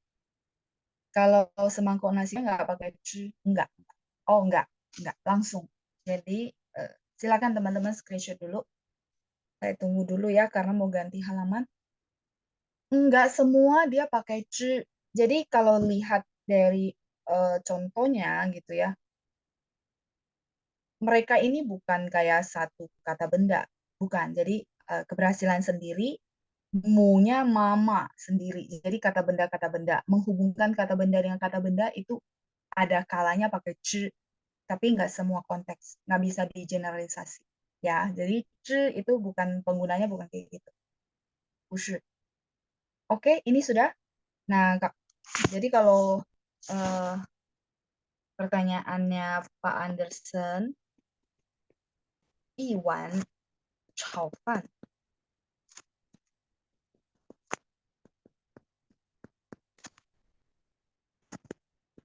Kalau semangkok nasi nggak pakai 之, enggak. Oh, enggak. Langsung. Jadi silakan teman-teman screenshot dulu. Saya tunggu dulu ya karena mau ganti halaman. Enggak semua dia pakai 之. Jadi kalau lihat dari contohnya gitu ya, mereka ini bukan kayak satu kata benda. Bukan. Jadi keberhasilan sendiri, mu-nya mama sendiri. Jadi kata benda menghubungkan kata benda dengan kata benda itu ada kalanya pakai zhi, tapi nggak semua konteks, nggak bisa digeneralisasi. Ya, jadi zhi itu bukan penggunanya bukan kayak gitu. 不是. Oke, ini sudah. Nah, jadi kalau eh, pertanyaannya Pak Anderson, 一碗炒饭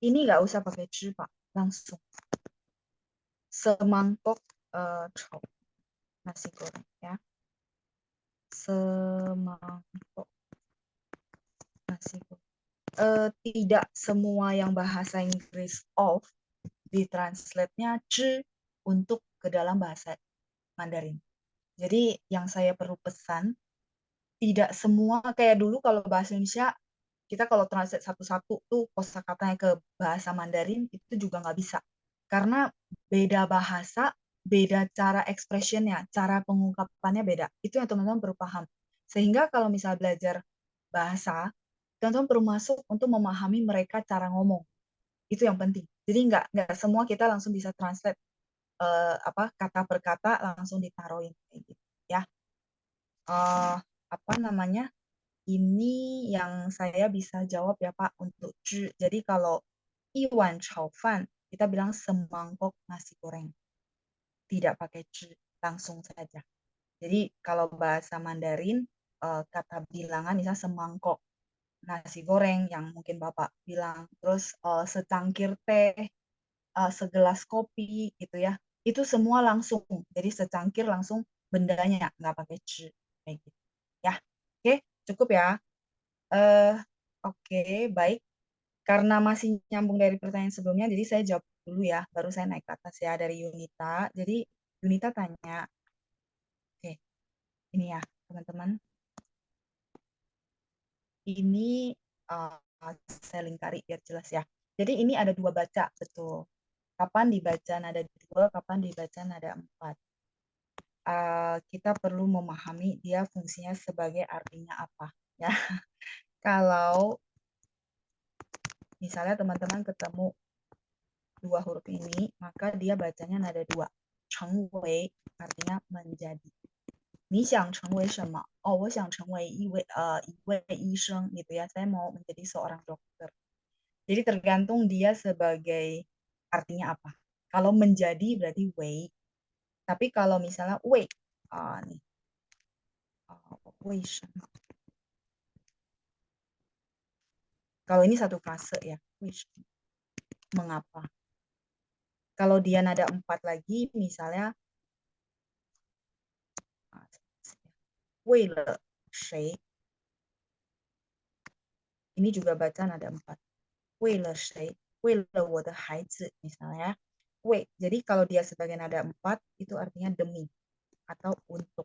ini nggak usah pakai 汁 Pak, langsung semangkok炒 nasi goreng ya, semangkok nasi goreng. Tidak semua yang bahasa Inggris of ditranslate-nya 汁 untuk ke dalam bahasa Mandarin. Jadi yang saya perlu pesan, tidak semua kayak dulu kalau bahasa Indonesia kita kalau translate satu-satu tuh kosakatanya ke bahasa Mandarin itu juga nggak bisa karena beda bahasa, beda cara expressionnya, cara pengungkapannya beda. Itu yang teman-teman perlu paham. Sehingga kalau misalnya belajar bahasa, teman-teman perlu masuk untuk memahami mereka cara ngomong. Itu yang penting. Jadi nggak semua kita langsung bisa translate kata per kata langsung ditaruhin kayak gitu ya. Apa namanya? Ini yang saya bisa jawab ya Pak untuk 知. Jadi kalau 一碗炒饭 kita bilang semangkok nasi goreng, tidak pakai 知, langsung saja. Jadi kalau bahasa Mandarin kata bilangan misalnya semangkok nasi goreng yang mungkin Bapak bilang, terus secangkir teh, segelas kopi gitu ya. Itu semua langsung. Jadi secangkir langsung bendanya nggak pakai 知 kayak gitu. Ya. Oke, cukup ya. Eh, oke, baik. Karena masih nyambung dari pertanyaan sebelumnya, jadi saya jawab dulu ya, baru saya naik ke atas ya dari Yunita. Jadi Yunita tanya, oke, ini ya teman-teman, ini saya lingkari biar jelas ya. Jadi ini ada dua baca, betul. Kapan dibaca nada dua, kapan dibaca nada empat. Kita perlu memahami dia fungsinya sebagai artinya apa. Ya, kalau misalnya teman-teman ketemu dua huruf ini, maka dia bacanya nada dua. 成为 artinya menjadi. 你想成为什么? Oh, 我想成为一位医生 gitu ya. Saya mau menjadi seorang dokter. Jadi tergantung dia sebagai artinya apa. Kalau menjadi berarti wei. Tapi kalau misalnya wei, nih, wei shen. Kalau ini satu frase ya, wei shen. Mengapa? Kalau dia nada empat lagi, misalnya 为了谁 ini juga baca nada empat. 为了谁? 为了我的孩子 misalnya. Wei. Jadi kalau dia sebagai nada empat itu artinya demi atau untuk.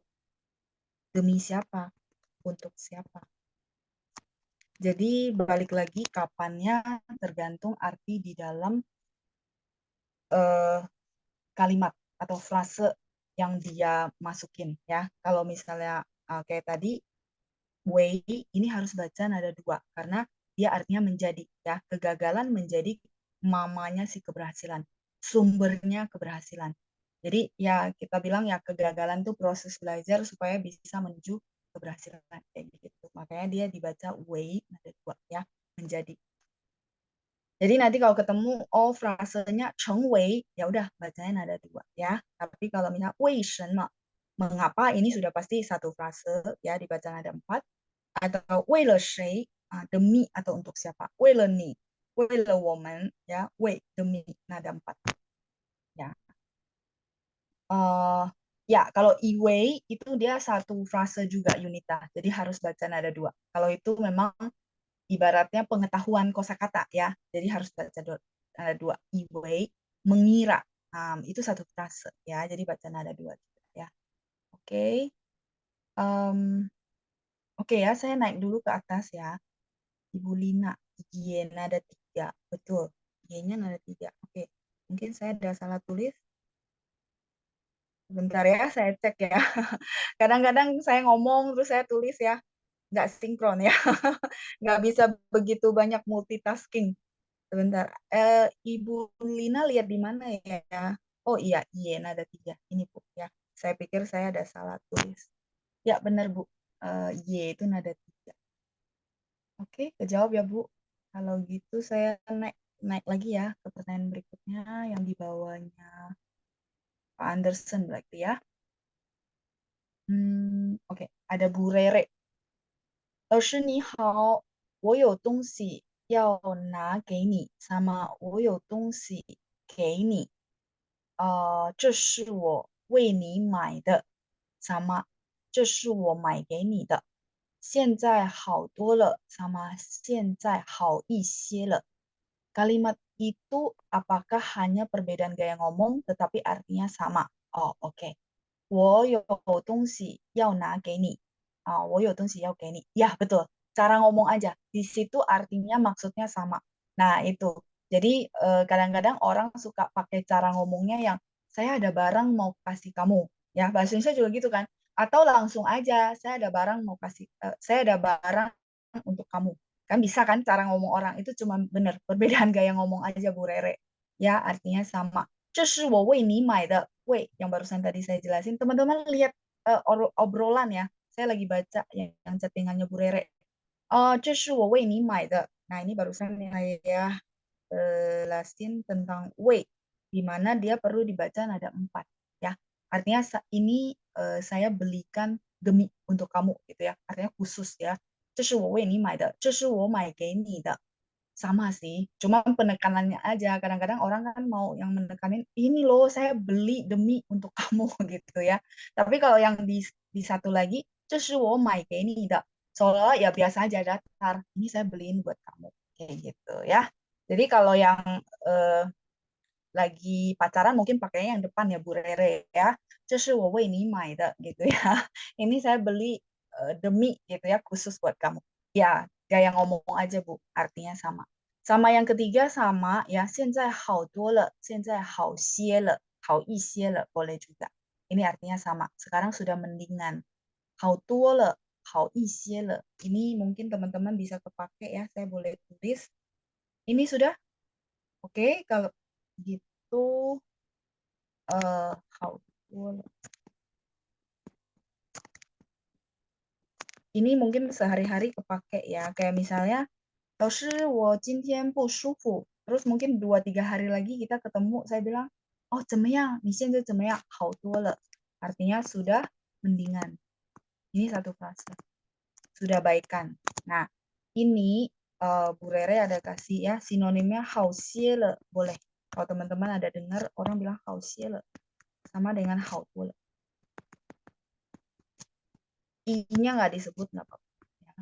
Demi siapa? Untuk siapa? Jadi balik lagi kapannya tergantung arti di dalam kalimat atau frase yang dia masukin ya. Kalau misalnya kayak tadi Wei ini harus baca nada dua karena dia artinya menjadi ya, kegagalan menjadi mamanya si keberhasilan, sumbernya keberhasilan. Jadi ya kita bilang ya kegagalan tuh proses belajar supaya bisa menuju keberhasilan kayak gitu. Makanya dia dibaca Wei nada dua ya, menjadi. Jadi nanti kalau ketemu frasenya 成为 ya udah bacanya nada dua ya. Tapi kalau misalnya 为什么 mengapa ini sudah pasti satu frase ya dibaca nada empat. Atau 为了谁 demi atau untuk siapa. 为了你 为了我们 ya 为 demi nada empat ya. Ya kalau iwei itu dia satu frase juga Yunita. Jadi harus baca nada dua. Kalau itu memang ibaratnya pengetahuan kosakata ya. Jadi harus baca nada dua. Iwei mengira. Itu satu frase ya. Jadi baca nada dua juga ya. Oke. Oke ya, saya naik dulu ke atas ya. Ibu Lina, Y nada tiga, betul. Y-nya nada tiga. Oke, mungkin saya ada salah tulis. Bentar ya, saya cek ya. Kadang-kadang saya ngomong terus saya tulis ya, nggak sinkron ya. Nggak bisa begitu banyak multitasking. Sebentar. Ibu Lina lihat di mana ya? Oh iya, Yen ada tiga. Ini Bu ya. Saya pikir saya ada salah tulis. Ya benar Bu. Y itu nada tiga. Oke, kejawab ya Bu. Kalau gitu saya naik naik lagi ya ke pertanyaan berikutnya yang di bawahnya Pak Anderson berarti ya. Oke, ada Bu Rere. 老师你好，我有东西要拿给你，sama 这是我为你买的，sama 这是我买给你的。现在好多了，sama 现在好一些了。Kalimat itu apakah hanya perbedaan gaya ngomong tetapi artinya sama? Oh, oke. 我有东西要拿给你。我有东西要给你. Ya, betul. Cara ngomong aja. Di situ artinya maksudnya sama. Nah, itu. Jadi kadang-kadang orang suka pakai cara ngomongnya yang saya ada barang mau kasih kamu. Ya, bahasa Indonesia juga gitu kan. Atau langsung aja, saya ada barang untuk kamu. Kan bisa kan cara ngomong orang itu cuma bener perbedaan gaya ngomong aja Bu Rere. Ya, artinya sama. 这是我为你买的 yang barusan tadi saya jelasin. Teman-teman lihat obrolan ya. Saya lagi baca yang chattingannya Bu Rere. 这是我为你买的. Nah, ini barusan saya jelasin tentang wei, di mana dia perlu dibaca nada 4. Ya. Artinya ini saya belikan demi untuk kamu gitu ya. Artinya khusus ya. 这是我为你买的，这是我买给你的. Sama sih, cuma penekanannya aja. Kadang-kadang orang kan mau yang menekanin, ini loh saya beli demi untuk kamu gitu ya. Tapi kalau yang di satu lagi, 这是我买给你的. Seolah ya biasa aja datar, ini saya beliin buat kamu. Kayak gitu ya. Jadi kalau yang eh, lagi pacaran mungkin pakainya yang depan ya Bu Rere ya. 这是我为你买的 gitu ya. Ini saya beli demi gitu ya, khusus buat kamu. Ya, gaya ngomong aja Bu, artinya sama. Sama yang ketiga sama ya, 现在好多了，现在好些了，好一些了 boleh juga. Ini artinya sama. Sekarang sudah mendingan. 好多了，好一些了. Ini mungkin teman-teman bisa kepake ya, saya boleh tulis. Ini sudah oke, kalau gitu 好多了. Ini mungkin sehari-hari kepake ya, kayak misalnya 老师我今天不舒服. Terus mungkin 2-3 hari lagi kita ketemu, saya bilang, oh 怎么样？你现在怎么样？好多了. Artinya sudah mendingan. Ini satu frase. Sudah baikan. Nah, ini Bu Rere ada kasih ya sinonimnya 好些了. Boleh. Kalau teman-teman ada dengar orang bilang 好些了 sama dengan 好多了. I-nya nggak disebut nggak apa-apa. Ya.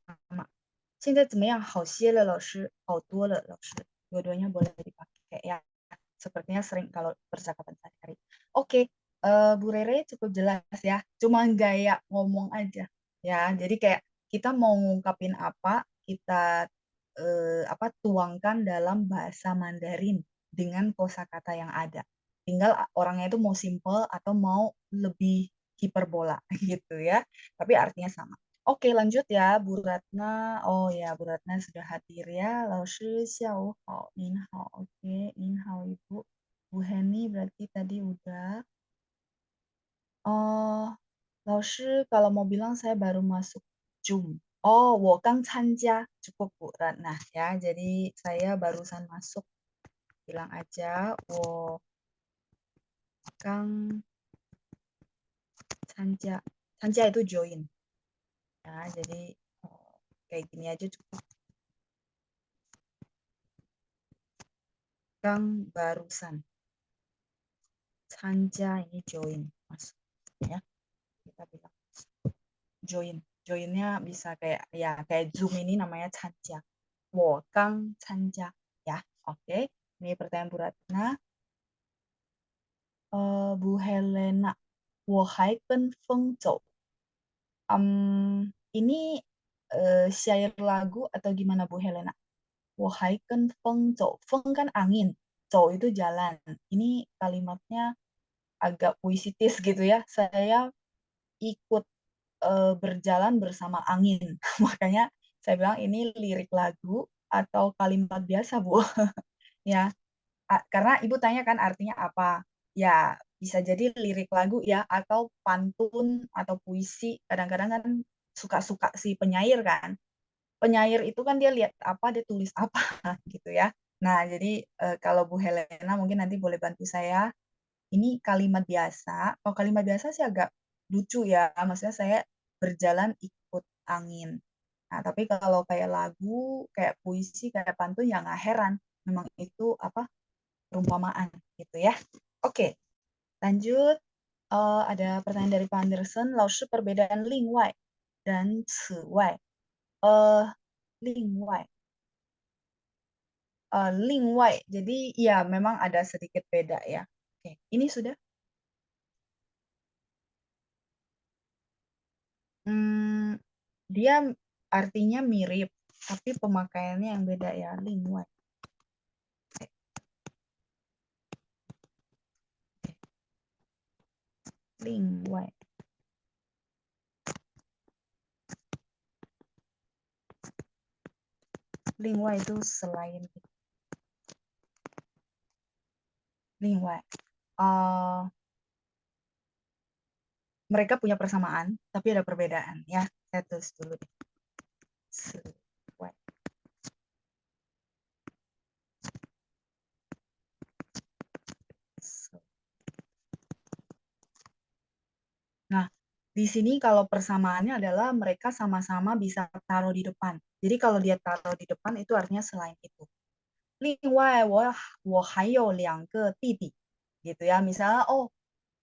Sama. 现在怎么样？好些了，老师。好多了，老师. Dua-duanya boleh dipakai ya. Sepertinya sering kalau percakapan sehari-hari. Oke, Bu Rere cukup jelas ya. Cuma gaya ngomong aja. Ya, jadi kayak kita mau ngungkapin apa, kita tuangkan dalam bahasa Mandarin dengan kosakata yang ada. Tinggal orangnya itu mau simple atau mau lebih hiperbola gitu ya. Tapi artinya sama. Oke, lanjut ya, Bu Ratna. Oh ya, Bu Ratna sudah hadir ya. 老师下午好, Nin hao. Oke, Nin hao Ibu. Bu Heni berarti tadi udah. Oh, 老师 kalau mau bilang saya baru masuk Zoom. Oh, 我刚参加. Cukup Bu Ratna ya. Jadi saya barusan masuk. Bilang aja, 我刚参加.参加itu join. Ya, jadi kayak gini aja cukup. Kang barusan. Sanja ini join masuk ya. Kita bilang join. Joinnya bisa kayak ya kayak Zoom ini namanya Sanja. 我刚参加 ya. Oke. Ini pertanyaan Bu Ratna. Bu Helena. 我还跟风走. Ini syair lagu atau gimana Bu Helena? 我还跟风走. Feng kan angin. 走 itu jalan. Ini kalimatnya agak puisitis gitu ya. Saya ikut berjalan bersama angin. Makanya saya bilang ini lirik lagu atau kalimat biasa, Bu. Ya, karena Ibu tanya kan artinya apa? Ya, bisa jadi lirik lagu ya, atau pantun atau puisi. Kadang-kadang kan suka-suka si penyair kan. Penyair itu kan dia lihat apa, dia tulis apa gitu ya. Nah, jadi kalau Bu Helena mungkin nanti boleh bantu saya. Ini kalimat biasa. Kalau kalimat biasa sih agak lucu ya. Maksudnya saya berjalan ikut angin. Nah, tapi kalau kayak lagu, kayak puisi, kayak pantun ya nggak heran. Memang itu apa perumpamaan gitu ya. Oke, lanjut. Ada pertanyaan dari Pak Anderson. Laoshi perbedaan ling wai dan ci wai. Uh, ling wai. Ling wai. Jadi ya memang ada sedikit beda ya. Oke, ini sudah. Hmm, dia artinya mirip, tapi pemakaiannya yang beda ya. Ling wai. Ling wai. Ling wai itu selain ling wai. Mereka punya persamaan, tapi ada perbedaan ya. Saya tulis dulu. Wai. Nah, di sini kalau persamaannya adalah mereka sama-sama bisa taruh di depan. Jadi kalau dia taruh di depan itu artinya selain itu. 另外我还有2个弟弟 gitu ya. Misalnya, oh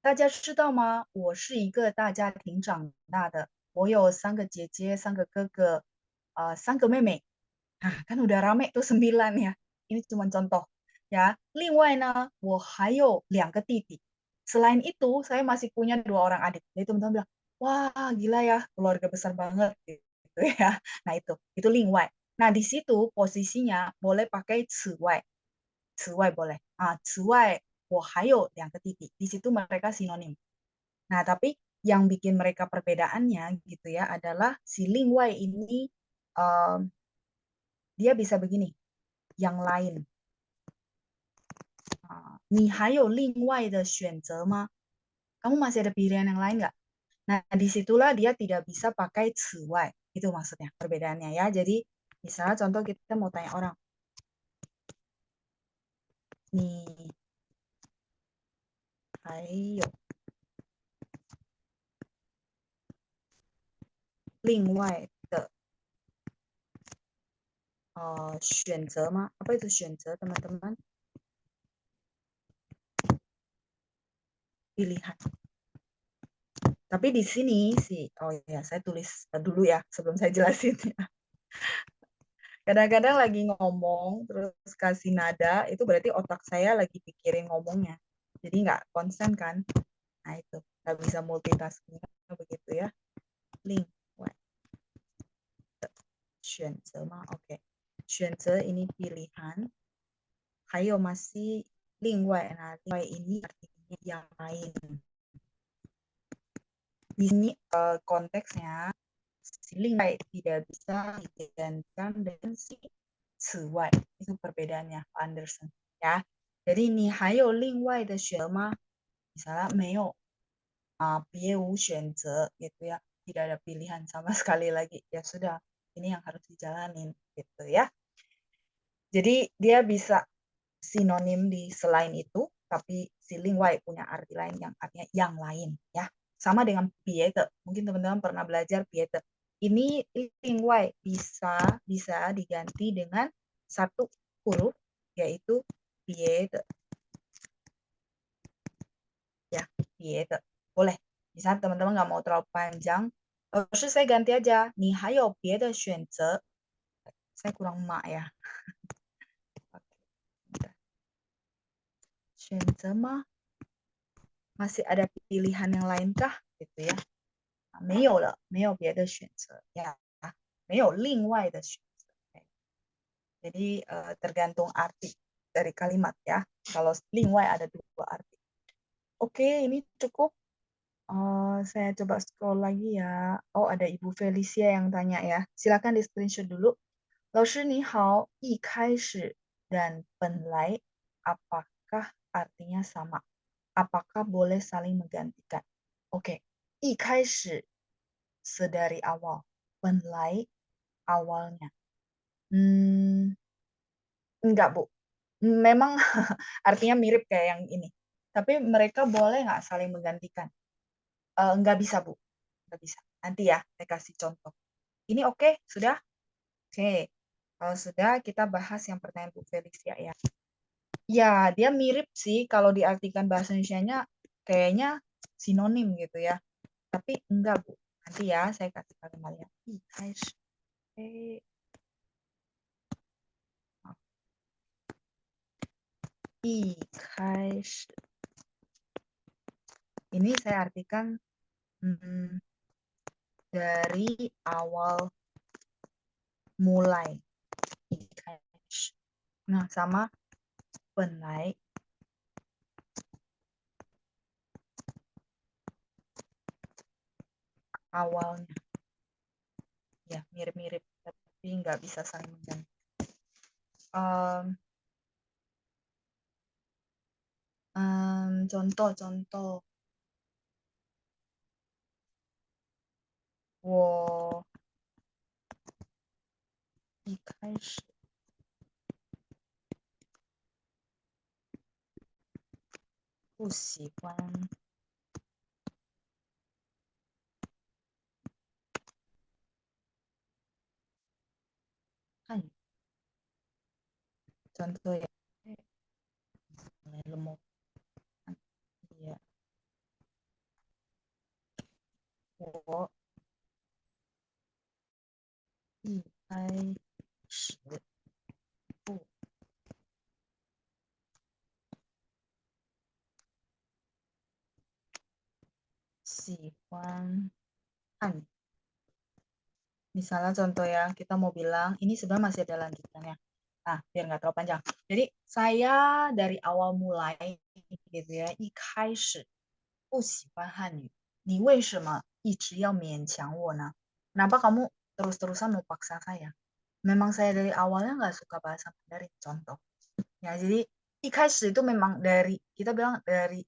大家知道吗？我是一个大家庭长大的，我有3个姐姐，3个哥哥，3个妹妹。Nah, kan udah rame tuh 9 ya. Ini cuma contoh. Ya, 另外呢，我还有2个弟弟. Selain itu, saya masih punya 2 orang adik. Jadi teman-teman bilang, wah gila ya, keluarga besar banget gitu ya. Nah itu 另外. Nah di situ posisinya boleh pakai 此外boleh. 此外我还有2个弟弟. Di situ mereka sinonim. Nah tapi yang bikin mereka perbedaannya gitu ya adalah si 另外 ini dia bisa begini, yang lain. 你还有另外的选择吗? Kamu masih ada pilihan yang lain nggak? Nah, disitulah dia tidak bisa pakai 此外. Itu maksudnya perbedaannya ya. Jadi, misalnya contoh kita mau tanya orang. 你还有另外的选择吗? Apa itu 选择, teman-teman? Pilihan. Tapi di sini sih, oh ya, saya tulis dulu ya sebelum saya jelasin. Kadang-kadang lagi ngomong terus kasih nada, itu berarti otak saya lagi pikirin ngomongnya. Jadi nggak konsen kan? Nah itu, nggak bisa multitasking begitu ya. Link, oke. 选择 ini pilihan. 还有 masih 另外. Nah, 另外 ini artinya yang lain. Di sini konteksnya si 另外 tidak bisa digantikan dengan si 此外. Itu perbedaannya, Pak Anderson. Ya. Jadi 你还有另外的选择吗? Misalnya 没有, 别无选择 gitu ya. Tidak ada pilihan sama sekali lagi. Ya sudah, ini yang harus dijalanin gitu ya. Jadi dia bisa sinonim di selain itu, tapi si 另外 punya arti lain yang artinya yang lain ya. Sama dengan 别的. Mungkin teman-teman pernah belajar 别的. Ini 另外 bisa diganti dengan satu huruf yaitu 别的. Ya, 别的. Boleh. Misalnya teman-teman nggak mau terlalu panjang, saya ganti aja. 你还有别的选择. Saya kurang mak ya. 选择吗? Masih ada pilihan yang lainkah gitu ya. 没有了，没有别的选择 ya. 没有另外的选择. Jadi tergantung arti dari kalimat ya. Kalau 另外 ada 2 arti. Oke, ini cukup. Saya coba scroll lagi ya. Oh, ada Ibu Felicia yang tanya ya. Silakan di screenshot dulu. 老师你好, 一开始 dan 本来 apakah artinya sama? Apakah boleh saling menggantikan? Oke, 一开始 sedari awal, 本来 awalnya. Enggak, Bu. Memang artinya mirip kayak yang ini. Tapi mereka boleh nggak saling menggantikan? Nggak bisa, Bu. Nggak bisa. Nanti ya, saya kasih contoh. Ini oke? Sudah? Oke. Kalau sudah, kita bahas yang pertanyaan Bu Felicia ya. Ya, dia mirip sih kalau diartikan bahasa Indonesianya kayaknya sinonim gitu ya. Tapi enggak, Bu. Nanti ya, saya kasih kalimatnya. Ikash. Ini saya artikan dari awal mulai. Ikash. Nah, sama 本来 awalnya. Ya, mirip-mirip. Tapi nggak bisa saling mengganti. Contoh-contoh. 我一开始不喜欢汉语。Contoh ya, mulai lemot. Ya, 我一开始不喜欢汉语。Misalnya contoh ya, kita mau bilang, ini sebenarnya masih ada lanjutannya. Nah, biar nggak terlalu panjang. Jadi, saya dari awal mulai, gitu ya, 一开始不喜欢汉语。你为什么一直要勉强我呢？Kenapa kamu terus-terusan mau paksa saya? Memang saya dari awalnya nggak suka bahasa Mandarin, contoh. Ya, jadi 一开始 itu memang dari, kita bilang dari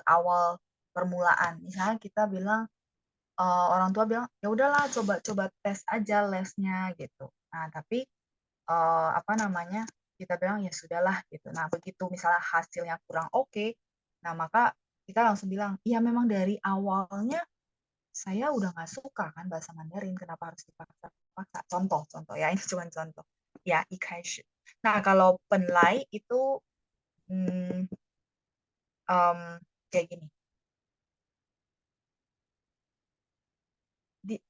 awal permulaan. Misalnya kita bilang, orang tua bilang ya udahlah coba tes aja lesnya gitu. Nah tapi apa namanya kita bilang ya sudahlah gitu. Nah begitu misalnya hasilnya kurang oke, nah maka kita langsung bilang iya memang dari awalnya saya udah nggak suka kan bahasa Mandarin, kenapa harus dipaksa? Contoh ya, ini cuma contoh ya 一开始. Nah kalau penlai itu hmm, kayak gini.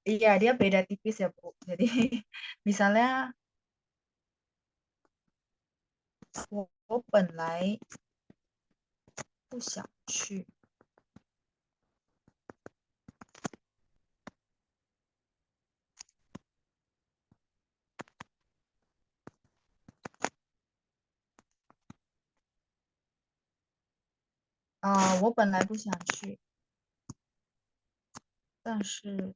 Iya dia beda tipis ya Bu. Jadi misalnya 我本来不想去。我本来不想去，但是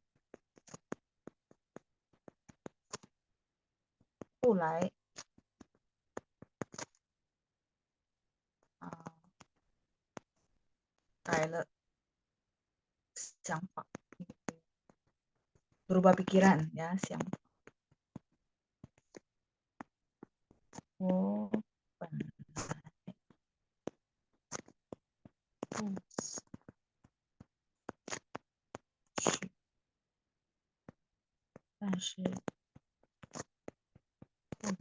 后来改了想法，berubah pikiran ya, 想法。我本不想去，但是后来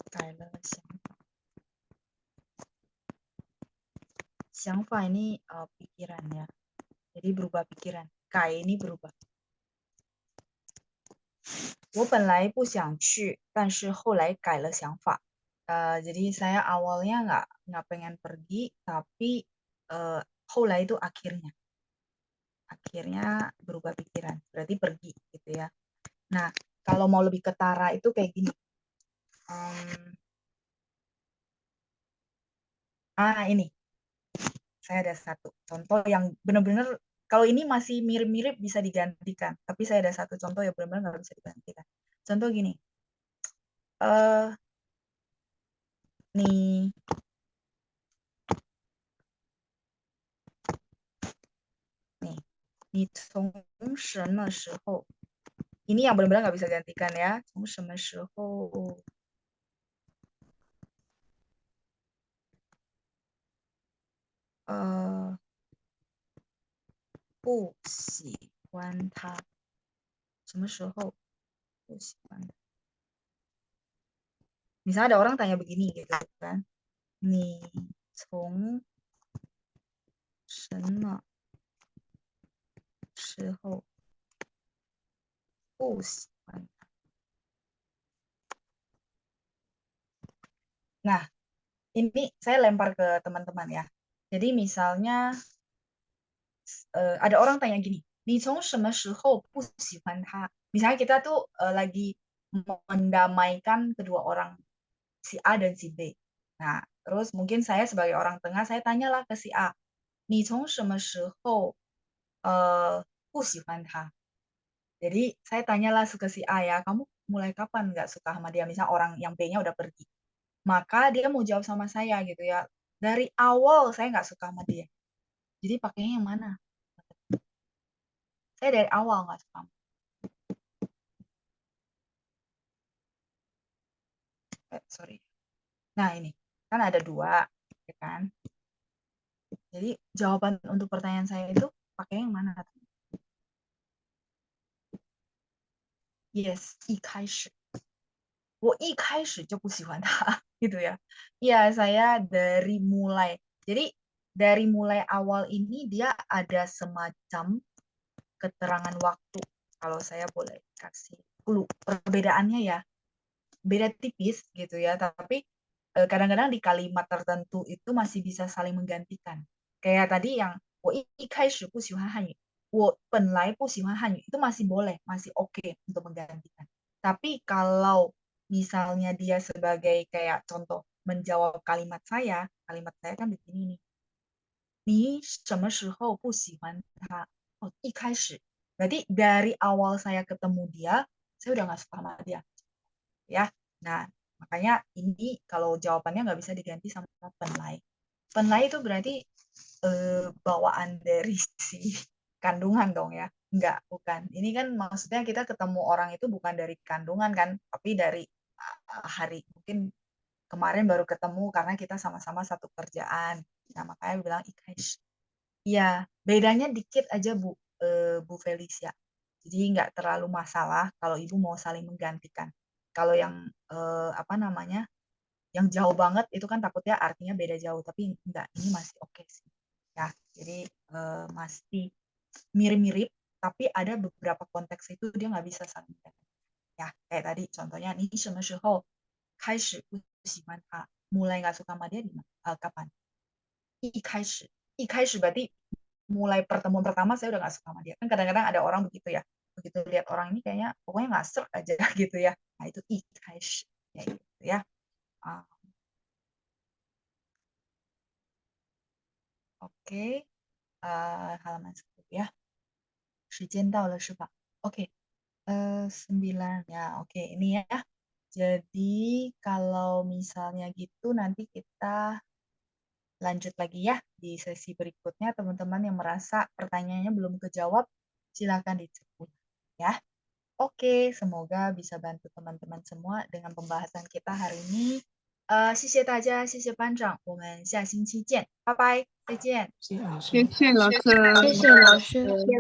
改了想法。想法 ini pikiran ya, jadi berubah pikiran. Kai ini berubah. 我本来不想去，但是后来改了想法. Jadi saya awalnya nggak pengen pergi, tapi houlai itu akhirnya berubah pikiran, berarti pergi gitu ya. Nah kalau mau lebih ketara itu kayak gini. Ini saya ada satu contoh yang benar-benar kalau ini masih mirip-mirip bisa digantikan, tapi saya ada satu contoh yang benar-benar nggak bisa digantikan. Contoh gini, nih, 你从什么时候 ini yang benar-benar nggak bisa gantikan ya. 从什么时候不喜欢他？什么时候不喜欢他？Misalnya ada orang tanya begini gitu kan. 你从什么时候不喜欢他？ Nah, ini saya lempar ke teman-teman ya. Jadi misalnya ada orang tanya gini, 你从什么时候不喜欢他？ Misalnya kita tuh lagi mendamaikan kedua orang, si A dan si B. Nah, terus mungkin saya sebagai orang tengah, saya tanyalah ke si A, 你从什么时候不喜欢他？ Jadi saya tanyalah ke si A ya, kamu mulai kapan nggak suka sama dia? Misal orang yang B-nya udah pergi. Maka dia mau jawab sama saya gitu ya. Dari awal saya nggak suka sama dia. Jadi pakainya yang mana? Saya dari awal nggak suka. Sorry. Nah ini kan ada dua, ya kan? Jadi jawaban untuk pertanyaan saya itu pakai yang mana? Yes, 一开始我一开始就不喜欢他 gitu ya. Iya, saya dari mulai. Jadi dari mulai awal ini dia ada semacam keterangan waktu. Kalau saya boleh kasih clue, perbedaannya ya beda tipis gitu ya, tapi kadang-kadang di kalimat tertentu itu masih bisa saling menggantikan. Kayak tadi yang 我一开始不喜欢汉语，我本来不喜欢汉语 itu masih boleh, masih oke untuk menggantikan. Tapi kalau misalnya dia sebagai kayak contoh menjawab kalimat saya kan begini nih. 你什么时候不喜欢他？ Oh, 一开始. Berarti dari awal saya ketemu dia, saya udah nggak suka sama dia. Ya, nah makanya ini kalau jawabannya nggak bisa diganti sama penlai. Penlai itu berarti bawaan dari si kandungan dong ya. Enggak, bukan. Ini kan maksudnya kita ketemu orang itu bukan dari kandungan kan, tapi dari hari. Mungkin kemarin baru ketemu karena kita sama-sama satu kerjaan. Nah, makanya bilang ikais. Iya, bedanya dikit aja Bu Felicia. Jadi nggak terlalu masalah kalau ibu mau saling menggantikan. Kalau yang apa namanya, yang jauh banget itu kan takutnya artinya beda jauh, tapi enggak, ini masih oke sih. Ya, jadi masih mirip-mirip, tapi ada beberapa konteks itu dia nggak bisa saling menggantikan. Ya, kayak tadi contohnya, 你什么时候开始不喜欢他？ mulai nggak suka sama dia di kapan? 一开始berarti mulai pertemuan pertama saya udah nggak suka sama dia. Kan kadang-kadang ada orang begitu ya. Begitu lihat orang ini kayaknya pokoknya nggak ser aja gitu ya. Nah itu 一开始 ya gitu ya. Oke, halaman 10 ya. 时间到了是吧? Oke, 9 ya. Oke, ini ya. Jadi kalau misalnya gitu nanti kita lanjut lagi ya di sesi berikutnya. Teman-teman yang merasa pertanyaannya belum kejawab, silakan dicek ya. Oke, semoga bisa bantu teman-teman semua dengan pembahasan kita hari ini. 谢谢大家，谢谢班长，我们下星期见，拜拜，再见。谢谢老师。谢谢老师。谢谢老师。